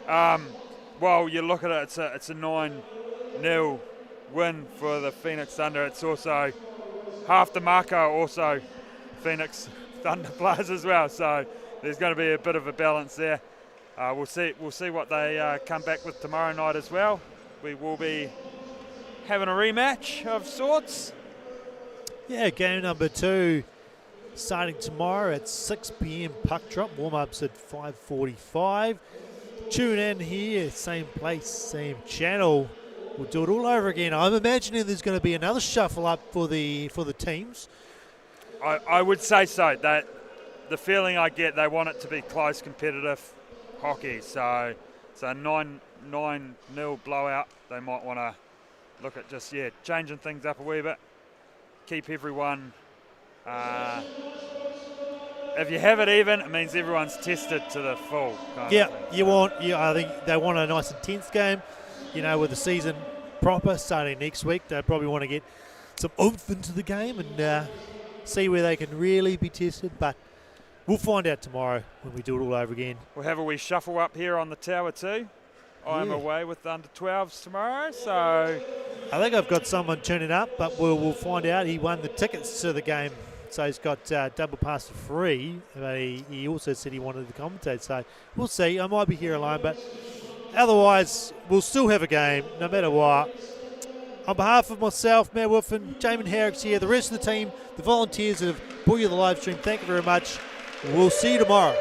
Well, you look at it, it's a 9-0 win for the Phoenix Thunder. It's also half the Mako, also Phoenix Thunder players as well. So there's going to be a bit of a balance there. We'll see what they come back with tomorrow night as well. We will be having a rematch of sorts. Yeah, game number 2 starting tomorrow at 6 p.m. puck drop. Warm-ups at 5:45. Tune in here, same place, same channel. We'll do it all over again. I'm imagining there's going to be another shuffle up for the teams. I would say so. That the feeling I get, they want it to be close, competitive hockey. So 9-0 blowout. They might want to look at just changing things up a wee bit. Keep everyone if you have it even, it means everyone's tested to the full. Yeah, I think they want a nice intense game, with the season proper starting next week. They probably want to get some oomph into the game and see where they can really be tested. But we'll find out tomorrow when we do it all over again. We'll have a wee shuffle up here on the tower too. I'm away with the under-12s tomorrow, so... I think I've got someone tuning up, but we'll find out. He won the tickets to the game, so he's got double pass for free. But he also said he wanted to commentate, so we'll see. I might be here alone, but otherwise we'll still have a game, no matter what. On behalf of myself, Matt Whiffen, Jamin Herrick's here, the rest of the team, the volunteers that have brought you the live stream, thank you very much. We'll see you tomorrow.